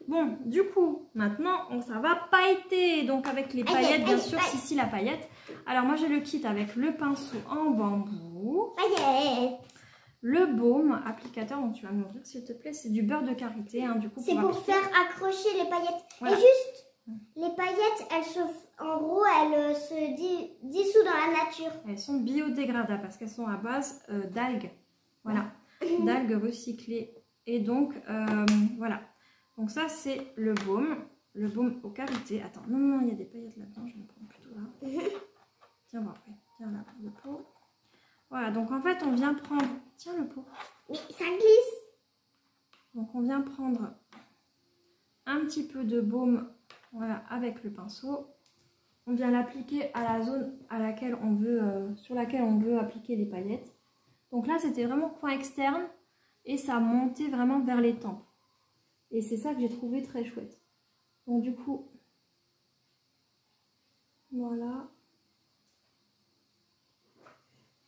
Bon, du coup, maintenant, ça va pailleter. Donc avec les paillettes, bien sûr, Sissi la paillette. Alors moi j'ai le kit avec le pinceau en bambou. Paillettes. Le baume applicateur, donc tu vas m'ouvrir s'il te plaît, c'est du beurre de karité. Hein, du coup, c'est pour faire accrocher les paillettes. Voilà. Et juste, les paillettes, en gros, elles se dissouent dans la nature. Elles sont biodégradables parce qu'elles sont à base d'algues. Voilà, d'algues recyclées. Et donc, voilà. Donc ça, c'est le baume au karité. Attends, non, non, il y a des paillettes là-dedans, je vais me prendre plutôt là. Tiens, bon, après, tiens là, le pot. Voilà, donc en fait, on vient prendre... Tiens, le pot. Mais ça glisse. Donc, on vient prendre un petit peu de baume, voilà, avec le pinceau. On vient l'appliquer à la zone à laquelle on veut, sur laquelle on veut appliquer les paillettes. Donc là, c'était vraiment coin externe et ça montait vraiment vers les tempes. Et c'est ça que j'ai trouvé très chouette. Donc du coup, voilà.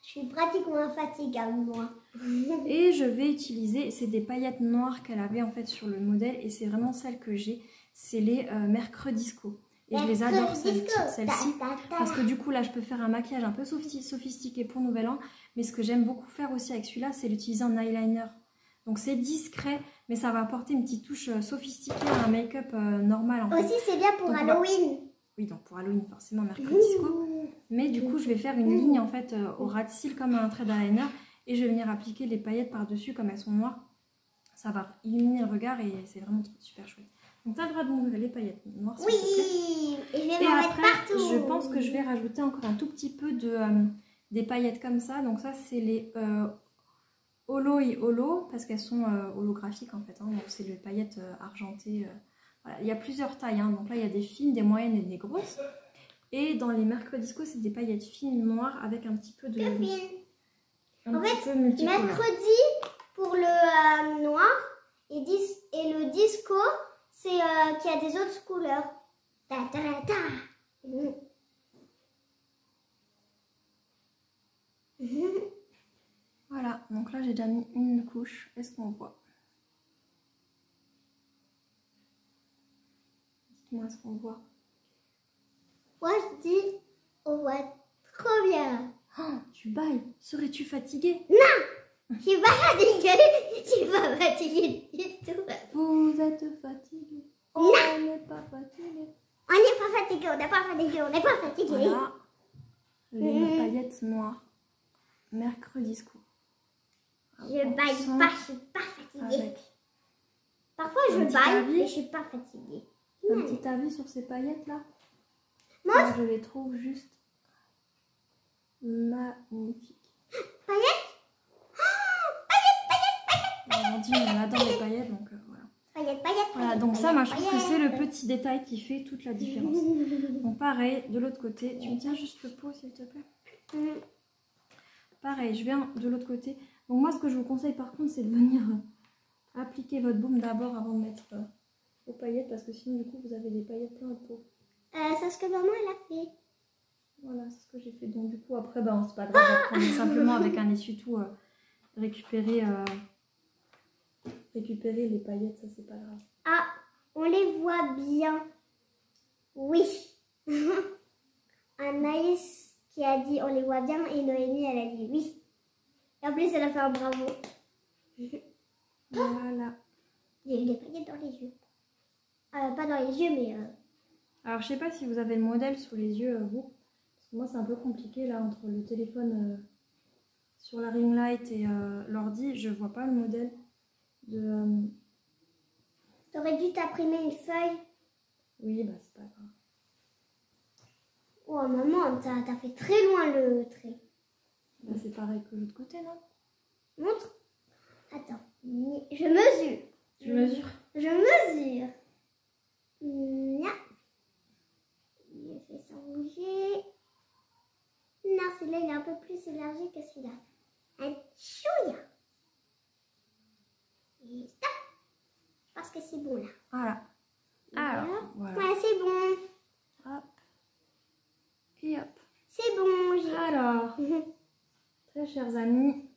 Je suis pratiquement fatigable, moi. Et je vais utiliser, c'est des paillettes noires qu'elle avait en fait sur le modèle et c'est vraiment celles que j'ai. C'est les Mercredisco. Et je les adore celles-ci parce que du coup là je peux faire un maquillage un peu sophistiqué pour Nouvel An. Mais ce que j'aime beaucoup faire aussi avec celui-là, c'est l'utiliser en eyeliner. Donc c'est discret, mais ça va apporter une petite touche sophistiquée à un make-up normal en fait. Aussi c'est bien pour Halloween. Oui, donc pour Halloween forcément Mercredisco. Mais du coup je vais faire une ligne en fait au ras de cils comme un trait d'eyeliner. Et je vais venir appliquer les paillettes par-dessus comme elles sont noires. Ça va illuminer le regard et c'est vraiment super chouette. Donc tu as le droit de m'ouvrir les paillettes noires s'il te plaît. Et je vais m'en mettre partout. Je pense que je vais rajouter encore un tout petit peu des paillettes comme ça. Donc ça c'est les holo et holo parce qu'elles sont holographiques en fait. Hein. Donc c'est les paillettes argentées. Voilà. Il y a plusieurs tailles. Hein. Donc là il y a des fines, des moyennes et des grosses. Et dans les Mercredisco c'est des paillettes fines noires avec un petit peu de... En fait, mercredi pour le noir et le disco, c'est qu'il y a des autres couleurs. Ta, ta, ta. Voilà, donc là j'ai déjà mis une couche. Est-ce qu'on voit? Dites-moi ce qu'on voit. Moi je dis, on voit trop bien. Oh, tu bailles. Serais-tu fatiguée? Non, je suis pas fatiguée. Je suis pas fatiguée du tout. Vous êtes fatiguée? On n'est pas fatigué. On n'est pas fatigué, on n'est pas fatigué, on n'est pas fatigué. Voilà les paillettes noires. Mercredisco. Je baille pas, je suis pas fatiguée. Avec Parfois je baille, mais je suis pas fatiguée. un petit avis sur ces paillettes là? Moi, je les trouve juste magnifiques. Paillettes? Aujourd'hui on adore les paillettes donc voilà. Paillettes. Voilà, donc ça, moi je trouve que c'est le petit détail qui fait toute la différence. Donc pareil, de l'autre côté, tu me tiens juste le pot s'il te plaît. Pareil, je viens de l'autre côté. Donc moi ce que je vous conseille par contre c'est de venir appliquer votre baume d'abord avant de mettre aux paillettes parce que sinon du coup vous avez des paillettes plein de peau. C'est ce que maman elle a fait. Voilà, c'est ce que j'ai fait. Donc du coup après, ben, c'est pas grave, je vais prendre simplement avec un essuie-tout récupérer les paillettes, ça c'est pas grave. Ah, on les voit bien. Oui. Anaïs qui a dit on les voit bien et Noémie elle a dit oui. Et en plus elle a fait un bravo. Voilà. J'ai eu des paillettes dans les yeux. Pas dans les yeux mais... Alors je sais pas si vous avez le modèle sous les yeux vous. Moi, c'est un peu compliqué là entre le téléphone sur la ring light et l'ordi. Je vois pas le modèle de. T'aurais dû t'imprimer une feuille. Oui, bah c'est pas grave. Oh maman, t'as fait très loin le trait. Bah, c'est pareil que l'autre côté, non? Montre. Attends, je mesure. Tu mesures? Je mesure. Là. Je fais ça bouger. Non, celui-là, il est un peu plus élargi que celui-là. Un chouïa. Et stop. Je pense que c'est bon, là. Voilà. Alors, voilà. Ouais, c'est bon. Hop. Et hop. C'est bon, j'ai... Alors, très chers amis,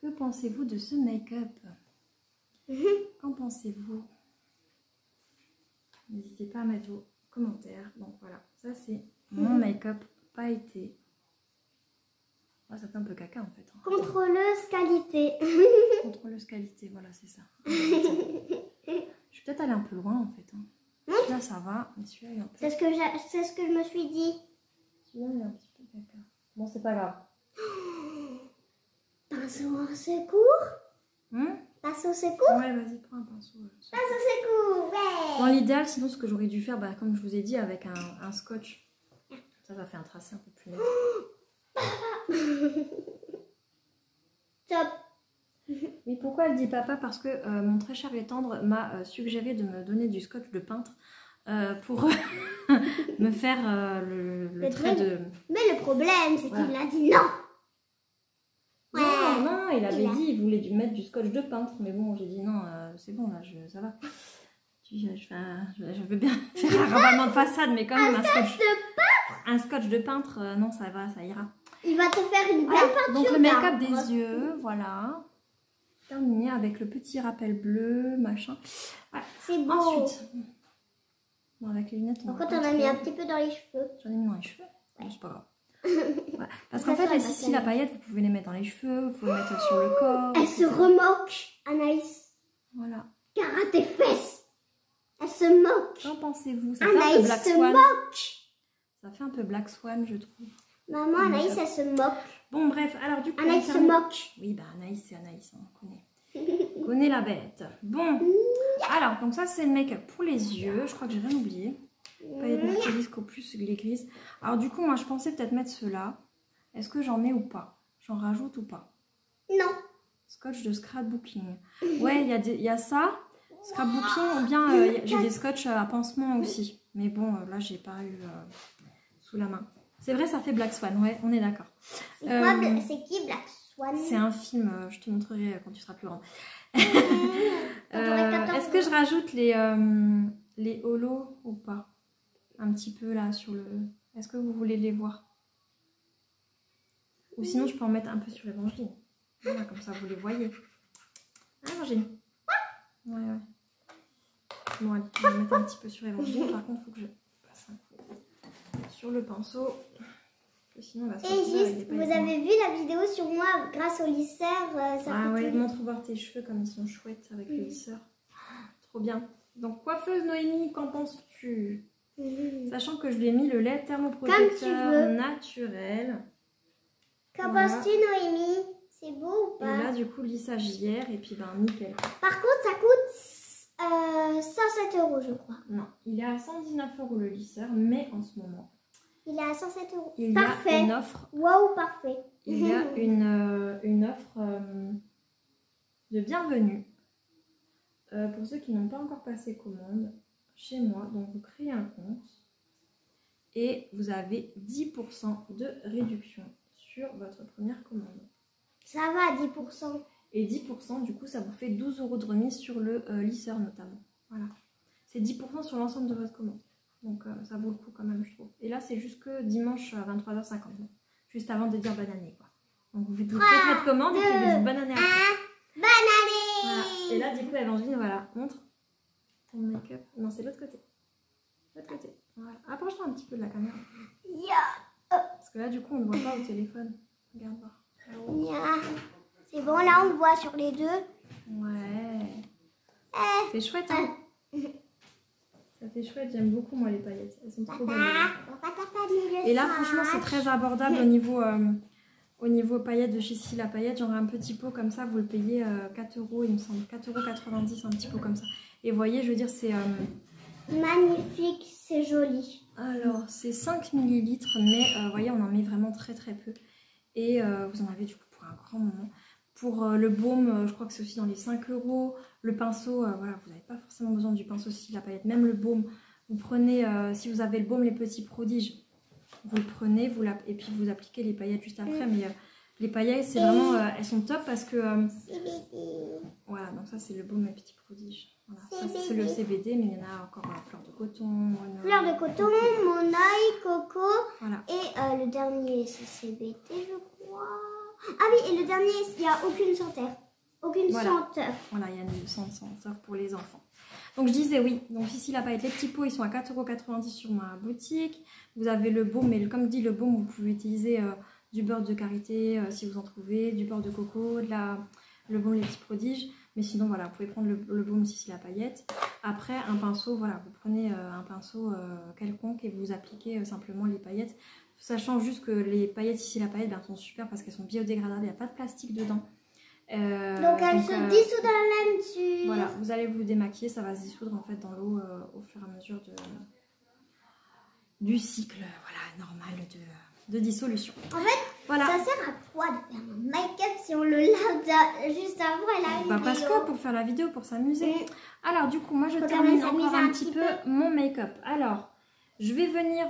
que pensez-vous de ce make-up? Qu'en pensez-vous? N'hésitez pas à mettre vos commentaires. Donc voilà, ça c'est mon make-up pailleté. Oh, ça fait un peu caca en fait. Hein. Contrôleuse qualité. Contrôleuse qualité, voilà, c'est ça. Je suis peut-être allée un peu loin en fait. Hein. Celui-là ça va, mais celui-là il est un peu... C'est ce que je me suis dit. Celui-là il est un petit peu caca. Bon, c'est pas grave. Pinceau au secours. Pinceau au secours. Ouais, vas-y, prends un pinceau. Pinceau au secours, ouais. Dans l'idéal, sinon ce que j'aurais dû faire, bah, comme je vous ai dit, avec un scotch. Ça fait un tracé un peu plus net. Top. Oui, pourquoi elle dit papa? Parce que mon très cher et tendre m'a suggéré de me donner du scotch de peintre pour me faire le trait de... Mais le problème, c'est qu'il a dit non. Ouais. Non, il avait dit il voulait mettre du scotch de peintre. Mais bon, j'ai dit non, c'est bon, là, ça va. Je veux bien faire un ravalement de façade, mais quand même un scotch de peintre, non, ça va, ça ira. Il va te faire une belle peinture. Donc le make-up des yeux, voilà. Terminé avec le petit rappel bleu, machin. Voilà. C'est beau. Ensuite, bon, avec les lunettes, Pourquoi t'en as mis un petit peu dans les cheveux? J'en ai mis dans les cheveux. Bon, c'est pas grave. Voilà. Parce qu'en fait, les cils à paillettes, vous pouvez les mettre dans les cheveux, vous pouvez les mettre sur le corps. Elle se remoque, Anaïs. Voilà. Car à tes fesses. Elle se moque. Qu'en pensez-vous? Ça fait un peu Black Swan. Ça fait un peu Black Swan, je trouve. Maman, Anaïs, elle se moque. Bon, bref, alors du coup... Anaïs se moque. Oui, bah Anaïs, c'est Anaïs, hein, on connaît. On connaît la bête. Bon, alors, donc ça, c'est le make-up pour les yeux. Je crois que j'ai rien oublié. Paillettes multirisques au plus les grises. Alors du coup, moi, je pensais peut-être mettre ceux-là. Est-ce que j'en mets ou pas? J'en rajoute ou pas? Non. Scotch de scrapbooking. Ouais, il y a ça. Scrapbooking, ou bien j'ai des scotch à pansement aussi. Mais bon, là, j'ai pas eu sous la main. C'est vrai, ça fait Black Swan, ouais, on est d'accord. C'est qui Black Swan? C'est un film, je te montrerai quand tu seras plus grande. Est-ce que je rajoute les holos ou pas? Un petit peu là sur le... Est-ce que vous voulez les voir? Ou sinon, je peux en mettre un peu sur Évangeline. Voilà, comme ça, vous les voyez. Ah, Évangeline. Ouais. Bon, allez, je vais mettre un petit peu sur Évangeline. Par contre, il faut que je passe un coup sur le pinceau. Sinon, et juste, vous avez vu la vidéo sur moi grâce au lisseur. Ah ouais, montre voir tes cheveux comme ils sont chouettes avec le lisseur. Trop bien. Donc, coiffeuse Noémie, qu'en penses-tu? Sachant que je lui ai mis le lait thermoprotecteur naturel. Qu'en penses-tu, Noémie? C'est beau ou pas? Et là, du coup, lissage hier et puis ben nickel. Par contre, ça coûte 107 €, je crois. Non, il est à 119 € le lisseur, mais en ce moment, il est à 107 €. Il y a une offre. Waouh, parfait. Il y a une offre de bienvenue pour ceux qui n'ont pas encore passé commande chez moi. Donc, vous créez un compte et vous avez 10% de réduction sur votre première commande. Ça va à 10%. Et 10%, du coup, ça vous fait 12 € de remise sur le lisseur notamment. Voilà. C'est 10% sur l'ensemble de votre commande. Donc, ça vaut le coup quand même, je trouve. Et là, c'est jusque dimanche à 23h59. Juste avant de dire bonne année, quoi. Donc, vous faites votre commande et puis vous dites bonne année après. Bonne année! Voilà. Et là, du coup, Évangeline, voilà, montre ton make-up. Non, c'est l'autre côté. L'autre côté. Voilà. Approche-toi un petit peu de la caméra. Parce que là, du coup, on ne voit pas au téléphone. Regarde voir. C'est bon, là, on le voit sur les deux. Ouais. C'est chouette, hein? Ça fait chouette, j'aime beaucoup moi les paillettes. Elles sont trop belles. Papa, Et là franchement c'est très abordable au niveau paillettes de chez Silla Paillettes. Genre un petit pot comme ça, vous le payez 4 €, il me semble. 4,90 €, un petit pot comme ça. Et vous voyez, je veux dire, c'est... magnifique, c'est joli. Alors, c'est 5 ml, mais vous voyez, on en met vraiment très très peu. Et vous en avez du coup pour un grand moment. Pour le baume, je crois que c'est aussi dans les 5 €. Le pinceau, voilà, vous n'avez pas forcément besoin du pinceau Silla Paillettes. Même le baume, vous prenez, si vous avez le baume Les Petits Prodiges, vous le prenez, et puis vous appliquez les paillettes juste après. Mais les paillettes, c'est vraiment, elles sont top parce que... voilà, donc ça c'est le baume Les Petits Prodiges. Voilà, ça c'est le CBD, mais il y en a encore fleur de coton. Fleur de coton, monaille, coco. Voilà. Et le dernier, c'est CBD, je crois. Ah oui, et le dernier, il n'y a aucune senteur. Aucune senteur. Voilà, il y a une senteur pour les enfants. Donc je disais oui, donc ici la paillette, les petits pots, ils sont à 4,90 € sur ma boutique. Vous avez le baume, mais comme dit le baume, vous pouvez utiliser du beurre de karité si vous en trouvez, du beurre de coco, le baume Les Petits Prodiges. Mais sinon, voilà, vous pouvez prendre le baume Silla la paillette. Après, un pinceau, voilà, vous prenez un pinceau quelconque et vous appliquez simplement les paillettes. Sachant juste que les paillettes Silla la paillette sont super parce qu'elles sont biodégradables, il n'y a pas de plastique dedans. Donc elles se dissoudent dans la nature. Voilà, vous allez vous démaquiller, ça va se dissoudre en fait dans l'eau au fur et à mesure du cycle normal de dissolution. En fait, voilà. Ça sert à quoi de faire un make-up si on le lave juste avant la vidéo? Parce que pour faire la vidéo, pour s'amuser. Alors du coup, moi je termine encore un petit peu mon make-up. Alors, je vais venir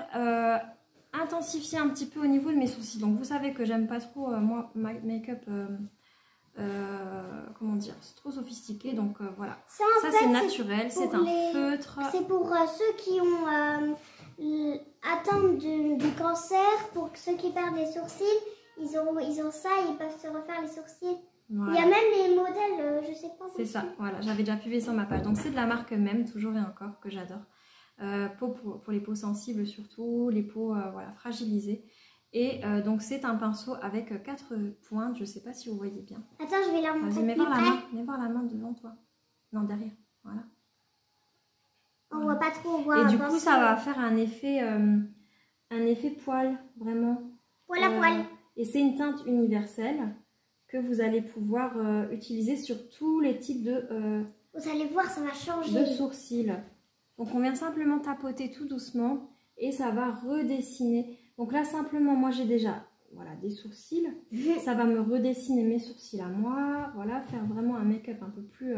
intensifier un petit peu au niveau de mes sourcils. Donc vous savez que j'aime pas trop moi make-up comment dire, c'est trop sophistiqué, donc voilà. Ça c'est naturel, c'est un feutre. C'est pour ceux qui ont atteint du cancer, pour ceux qui perdent les sourcils, ils ont ça et ils peuvent se refaire les sourcils. Voilà. Il y a même les modèles, je sais pas. C'est ça, voilà, j'avais déjà publié sur ma page. Donc c'est de la marque même, toujours et encore, que j'adore. Pour les peaux sensibles surtout, les peaux voilà, fragilisées. Et donc c'est un pinceau avec 4 pointes, je sais pas si vous voyez bien. Attends, je vais la montrer. Mets voir la main devant toi. Non, derrière, voilà. On voit pas trop, on voit. Et du coup ça va faire un effet poil, vraiment. Poil à poil. Et c'est une teinte universelle que vous allez pouvoir utiliser sur tous les types de... vous allez voir, ça va changer. De sourcils. Donc on vient simplement tapoter tout doucement et ça va redessiner. Donc là simplement, moi j'ai déjà des sourcils. Ça va me redessiner mes sourcils à moi. Voilà, faire vraiment un make-up un peu plus...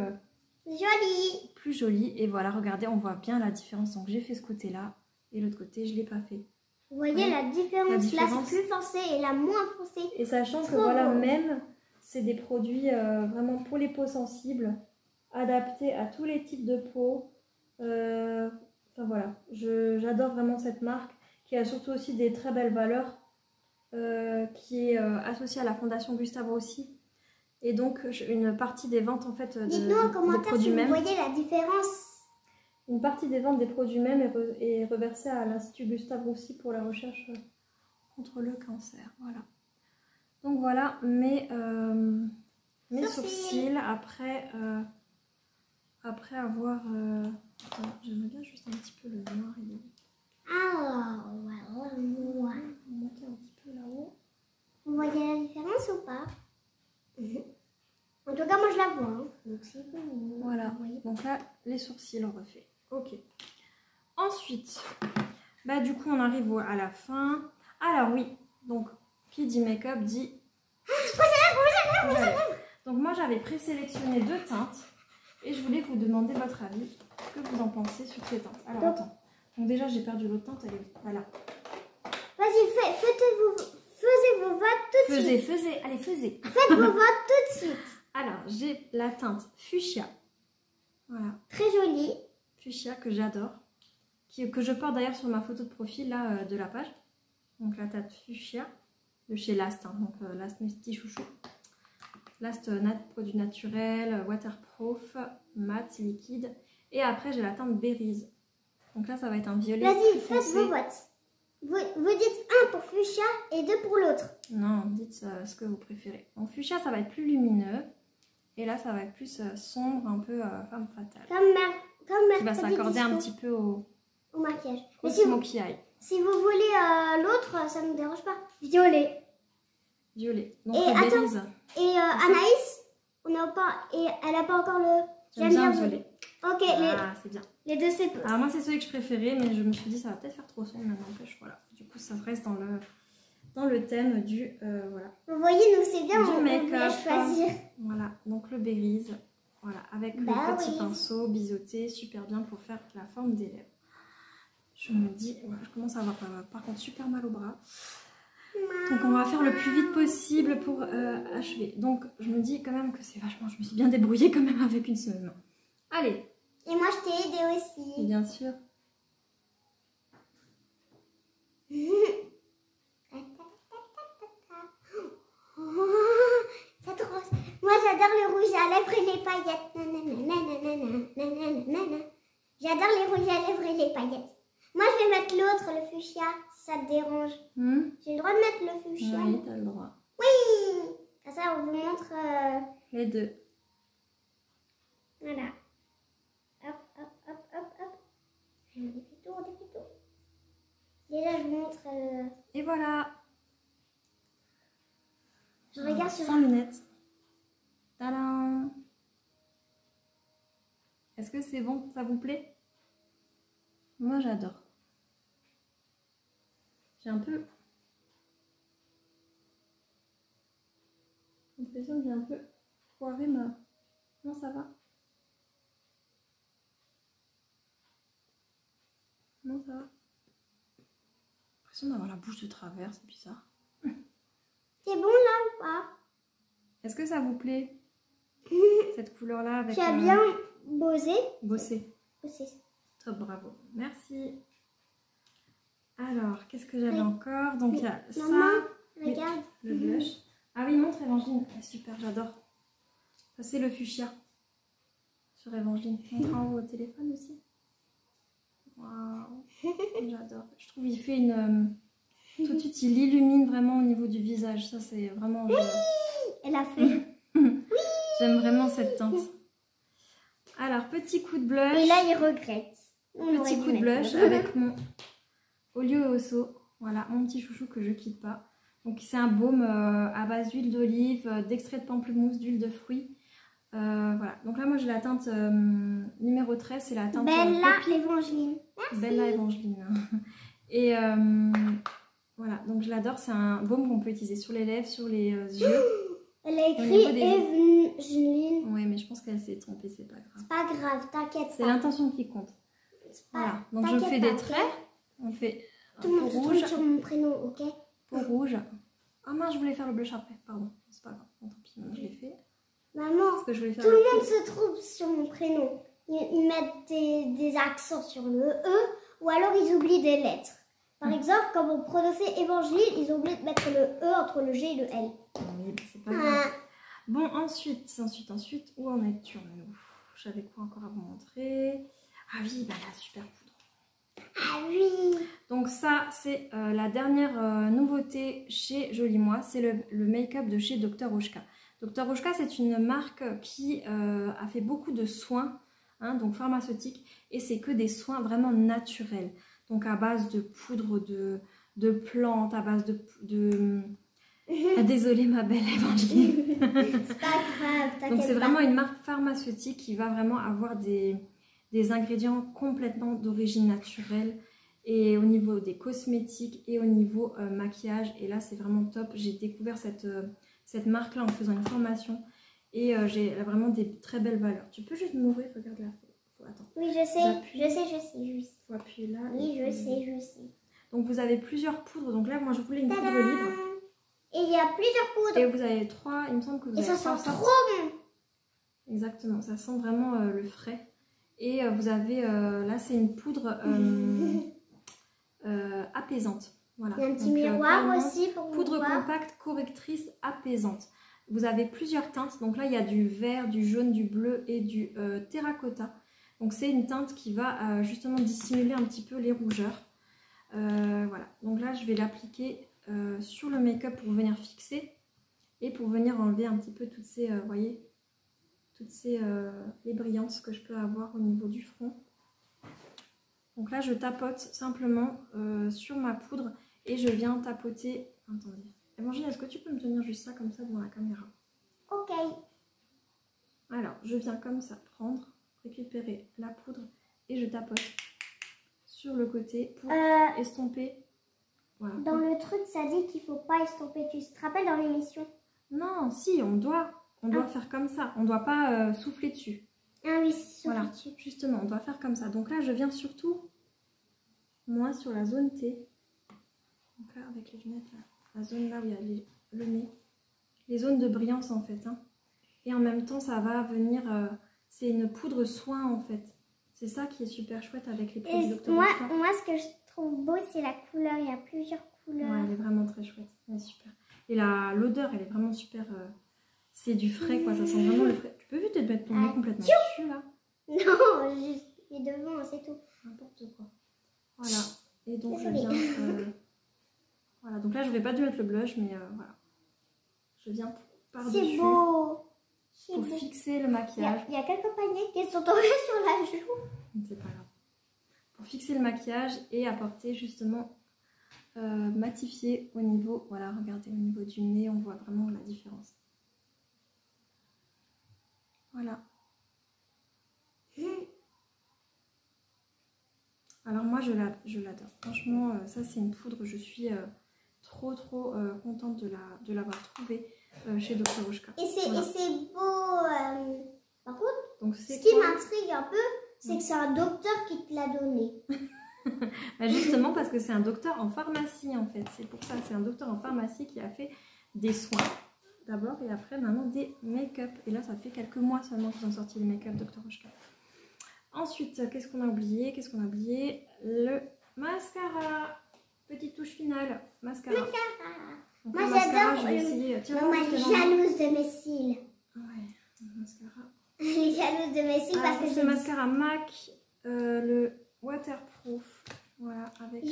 joli. Plus joli. Et voilà, regardez, on voit bien la différence. Donc j'ai fait ce côté-là et l'autre côté, je ne l'ai pas fait. Vous voyez la différence, là c'est plus foncé et là moins foncé. Et sachant que voilà, même c'est des produits vraiment pour les peaux sensibles, adaptés à tous les types de peau. Enfin voilà, j'adore vraiment cette marque qui a surtout aussi des très belles valeurs, qui est associée à la Fondation Gustave Roussy. Et donc une partie des ventes en fait dites-nous en commentaire si vous voyez la différence. Une partie des ventes des produits mêmes est reversée à l'Institut Gustave Roussy pour la recherche contre le cancer. Voilà. Donc voilà mes sourcils après avoir... j'aimerais bien juste un petit peu le noir. Ah, voilà. Monter un petit peu là-haut. Vous voyez la différence ou pas? En tout cas, moi je la vois. Hein. Donc, voilà. Donc là, les sourcils on refait. Ok. Ensuite, du coup, on arrive à la fin. Alors oui, donc qui dit make-up dit... Donc moi, j'avais présélectionné 2 teintes et je voulais vous demander votre avis. Ce que vous en pensez sur ces teintes. Alors attends. Donc déjà, j'ai perdu l'autre teinte. Elle est... Voilà. Vas-y, faisez vos votes tout de suite. Allez, faisez. Faites vos votes tout de suite. Alors, j'ai la teinte Fuchsia. Voilà. Très jolie. Fuchsia que j'adore. Que je porte d'ailleurs sur ma photo de profil là, de la page. Donc la teinte Fuchsia de chez Last. Hein. Donc Last mes petits chouchous. Last produit naturel, waterproof, mat, liquide. Et après j'ai la teinte Berries. Donc là ça va être un violet. Vas-y, faites vos votes. Vous dites 1 pour Fuchsia et 2 pour l'autre. Non, dites ce que vous préférez. Donc Fuchsia ça va être plus lumineux. Et là ça va être plus sombre, un peu femme fatale. qui va s'accorder un petit peu au maquillage. Mais smokey eye. Si vous voulez l'autre, ça ne me dérange pas. Violet. Violet. Donc et attends, Anaïs, elle n'a pas encore le... J'aime bien violet. Ok, c'est bien. Les deux c'est peu. Alors moi c'est celui que je préférais, mais je me suis dit ça va peut-être faire trop sombre, mais n'empêche, voilà. Du coup ça reste dans le thème du voilà. Vous voyez, nous c'est bien, on make-up. Choisir. Voilà, donc le berries, voilà, avec le petit pinceau biseauté, super bien pour faire la forme des lèvres. Je me dis, voilà, je commence à avoir par contre super mal au bras. Donc on va faire le plus vite possible pour achever. Donc je me dis quand même que c'est vachement, je me suis bien débrouillée quand même avec une seule main. Allez. Et moi je t'ai aidé aussi. Et bien sûr. C'est trop. Moi j'adore le rouge à lèvres et les paillettes. J'adore les rouges à lèvres et les paillettes. Moi je vais mettre l'autre, le fuchsia, si ça te dérange. J'ai le droit de mettre le fuchsia. Oui, t'as le droit. Oui. Comme ça on vous montre les deux. Voilà. Hop, hop, hop, hop, hop. On défait tout, on défait tout. Déjà je vous montre Et voilà. Je regarde sur 5 lunettes. Tadam. Est-ce que c'est bon? Ça vous plaît? Moi j'adore. J'ai un peu l'impression que j'ai un peu foiré ma... Non, ça va? Non, ça va? J'ai l'impression d'avoir la bouche de travers, c'est bizarre. C'est bon là ou pas? Est-ce que ça vous plaît? Cette couleur-là avec... Tu as bien bossé? Bossé. Top, bravo. Merci. Alors, qu'est-ce que j'avais encore? Donc, il y a ça. Regarde. Le blush. Ah oui, montre Évangeline. Super, j'adore. Ça, c'est le fuchsia. Sur Évangeline. Montre en haut au téléphone aussi. Waouh. J'adore. Je trouve qu'il fait une... Tout de suite, il illumine vraiment au niveau du visage. Ça, c'est vraiment... Oui, elle a fait. J'aime vraiment cette teinte. Alors, petit coup de blush. Et là, il regrette. Petit coup de blush avec mon Olio et Osso. Voilà, mon petit chouchou que je quitte pas. Donc, c'est un baume à base d'huile d'olive, d'extrait de pamplemousse, d'huile de fruits. Voilà. Donc là, moi, j'ai la teinte numéro 13. C'est la teinte Bella Évangeline. Bella Évangeline. Et voilà. Donc, je l'adore. C'est un baume qu'on peut utiliser sur les lèvres, sur les yeux. Elle a écrit Évangeline. Oui, mais je pense qu'elle s'est trompée. C'est pas grave. C'est pas grave, t'inquiète pas. C'est l'intention qui compte. Voilà. Donc, je fais des traits. On fait un tout le monde rouge. sur mon prénom, ok? Peau rouge. Ah mince, je voulais faire le blush après, pardon. C'est pas grave, bon, tant pis, je l'ai fait. Maman, que je voulais faire tout le monde se trompe sur mon prénom. Ils mettent des accents sur le E ou alors ils oublient des lettres. Par exemple, quand on prononçait Évangeline, ils ont oublié de mettre le E entre le G et le L. Oui, c'est pas grave. Bon, ensuite, où en es-tu? J'avais quoi encore à vous montrer? Ah oui, bah la super poudre. Ah oui. Donc ça, c'est la dernière nouveauté chez Jolie Moi. C'est le make-up de chez Dr. Oshka. Dr. Oshka, c'est une marque qui a fait beaucoup de soins, hein, donc pharmaceutiques. Et c'est que des soins vraiment naturels. Donc à base de poudre de plantes, à base de... Ah, désolée ma belle Évangeline. C'est pas grave, donc c'est vraiment une marque pharmaceutique qui va vraiment avoir des ingrédients complètement d'origine naturelle et au niveau des cosmétiques et au niveau maquillage. Et là c'est vraiment top. J'ai découvert cette marque là en faisant une formation et j'ai vraiment des très belles valeurs. Tu peux juste m'ouvrir, regarde là. Attends. Oui, je sais. Faut appuyer là. Oui, je sais. Donc vous avez plusieurs poudres. Donc là moi je voulais une poudre libre. Et il y a plusieurs poudres. Et vous avez 3, il me semble que vous avez... Et ça sent trop bon. Exactement, ça sent vraiment le frais. Et vous avez, là c'est une poudre apaisante. Voilà. Il y a un petit miroir aussi pour poudre compacte correctrice apaisante. Vous avez plusieurs teintes. Donc là il y a du vert, du jaune, du bleu et du terracotta. Donc c'est une teinte qui va justement dissimuler un petit peu les rougeurs. Voilà. Donc là je vais l'appliquer sur le make-up pour venir fixer et pour venir enlever un petit peu toutes ces, voyez, toutes les brillances que je peux avoir au niveau du front. Donc là, je tapote simplement sur ma poudre et je viens tapoter. Attendez. Évangile, est-ce que tu peux me tenir juste ça comme ça devant la caméra? Ok. Alors, je viens comme ça prendre, récupérer la poudre et je tapote sur le côté pour estomper. Voilà. Dans le truc, ça dit qu'il faut pas estomper. Tu te rappelles dans l'émission? Non, si, on doit faire comme ça. On ne doit pas souffler dessus. Ah oui, souffler voilà, dessus. justement, on doit faire comme ça. Donc là, je viens surtout, moi, sur la zone T. Donc là, avec les lunettes, là, la zone là où il y a le nez. Les zones de brillance, en fait. Hein. Et en même temps, ça va venir... c'est une poudre soin, en fait. C'est ça qui est super chouette avec les produits Dr. Moi, ce que je trouve beau, c'est la couleur. Il y a plusieurs couleurs. Ouais, elle est vraiment très chouette. Elle est super. Et l'odeur, elle est vraiment super... c'est du frais, quoi. Ça sent vraiment le frais. Tu peux vite te mettre ton nez complètement dessus, là? Non, juste les devant, c'est tout. N'importe quoi. Voilà. Et donc, je viens... voilà. Donc là, je n'aurais pas dû mettre le blush, mais voilà. Je viens par-dessus. C'est beau. Pour fixer le maquillage. Il y a quelques paniers qui sont tombés sur la joue. C'est pas grave. Pour fixer le maquillage et apporter justement matifier au niveau, voilà, regardez, au niveau du nez, on voit vraiment la différence. Voilà. Alors moi, je l'adore. Franchement, ça c'est une poudre, je suis trop contente de l'avoir trouvée chez Dr. Ushka. Et c'est beau. Par contre, donc, ce qui m'intrigue un peu, c'est que c'est un docteur qui te l'a donné. Bah justement parce que c'est un docteur en pharmacie en fait. C'est pour ça, c'est un docteur en pharmacie qui a fait des soins d'abord et après maintenant des make-up. Et là, ça fait quelques mois seulement qu'ils ont sorti les make-up Dr. Ushka. Ensuite, qu'est-ce qu'on a oublié? Le mascara. Petite touche finale. Mascara. Donc, moi j'adore. Je vais essayer. Maman est jalouse de mes cils. Ouais, le mascara. Elle est jalouse de mes cils parce que c'est le mascara MAC, le waterproof. Voilà, avec la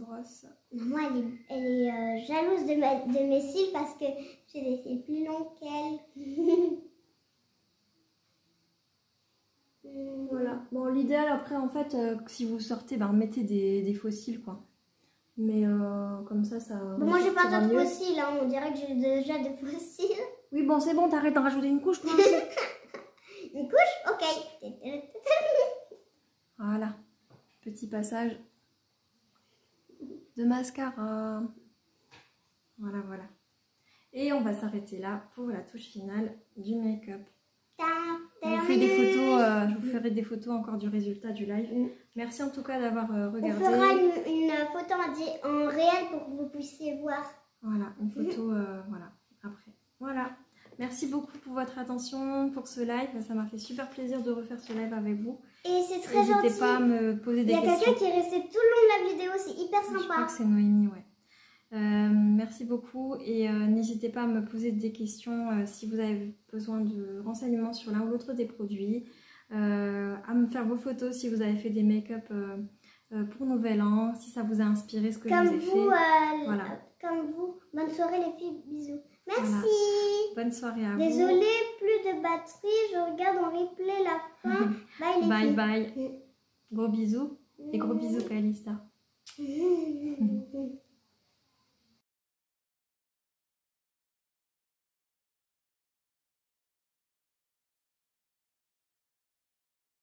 brosse. Maman, elle est jalouse de mes cils parce que j'ai des cils plus longs qu'elle. Voilà. Bon, l'idéal après, en fait, si vous sortez, ben, mettez des faux cils, quoi. Mais comme ça, Bon, moi, j'ai pas tant de faux cils, hein. On dirait que j'ai déjà des faux cils. Oui, bon, c'est bon, t'arrêtes d'en rajouter une couche, toi aussi. Une couche? Ok. Voilà. Petit passage de mascara. Voilà. Et on va s'arrêter là pour la touche finale du make-up. Je vous ferai des photos encore du résultat du live. Merci en tout cas d'avoir regardé. On fera une photo en réel pour que vous puissiez voir. Voilà, une photo voilà, après. Voilà. Merci beaucoup pour votre attention pour ce live. Ça m'a fait super plaisir de refaire ce live avec vous. Et c'est très gentil. N'hésitez pas à me poser des questions. Il y a quelqu'un qui est resté tout le long de la vidéo. C'est hyper sympa. Je crois que c'est Noémie, ouais. Merci beaucoup et n'hésitez pas à me poser des questions si vous avez besoin de renseignements sur l'un ou l'autre des produits, à me faire vos photos si vous avez fait des make-up pour Nouvel An, si ça vous a inspiré ce que je vous ai fait. Voilà. Comme vous. Bonne soirée les filles, bisous. Merci. Voilà. Bonne soirée à vous. Désolée, plus de batterie, je regarde en replay la fin. Bye les filles. Bye. Gros bisous et gros bisous Kalista.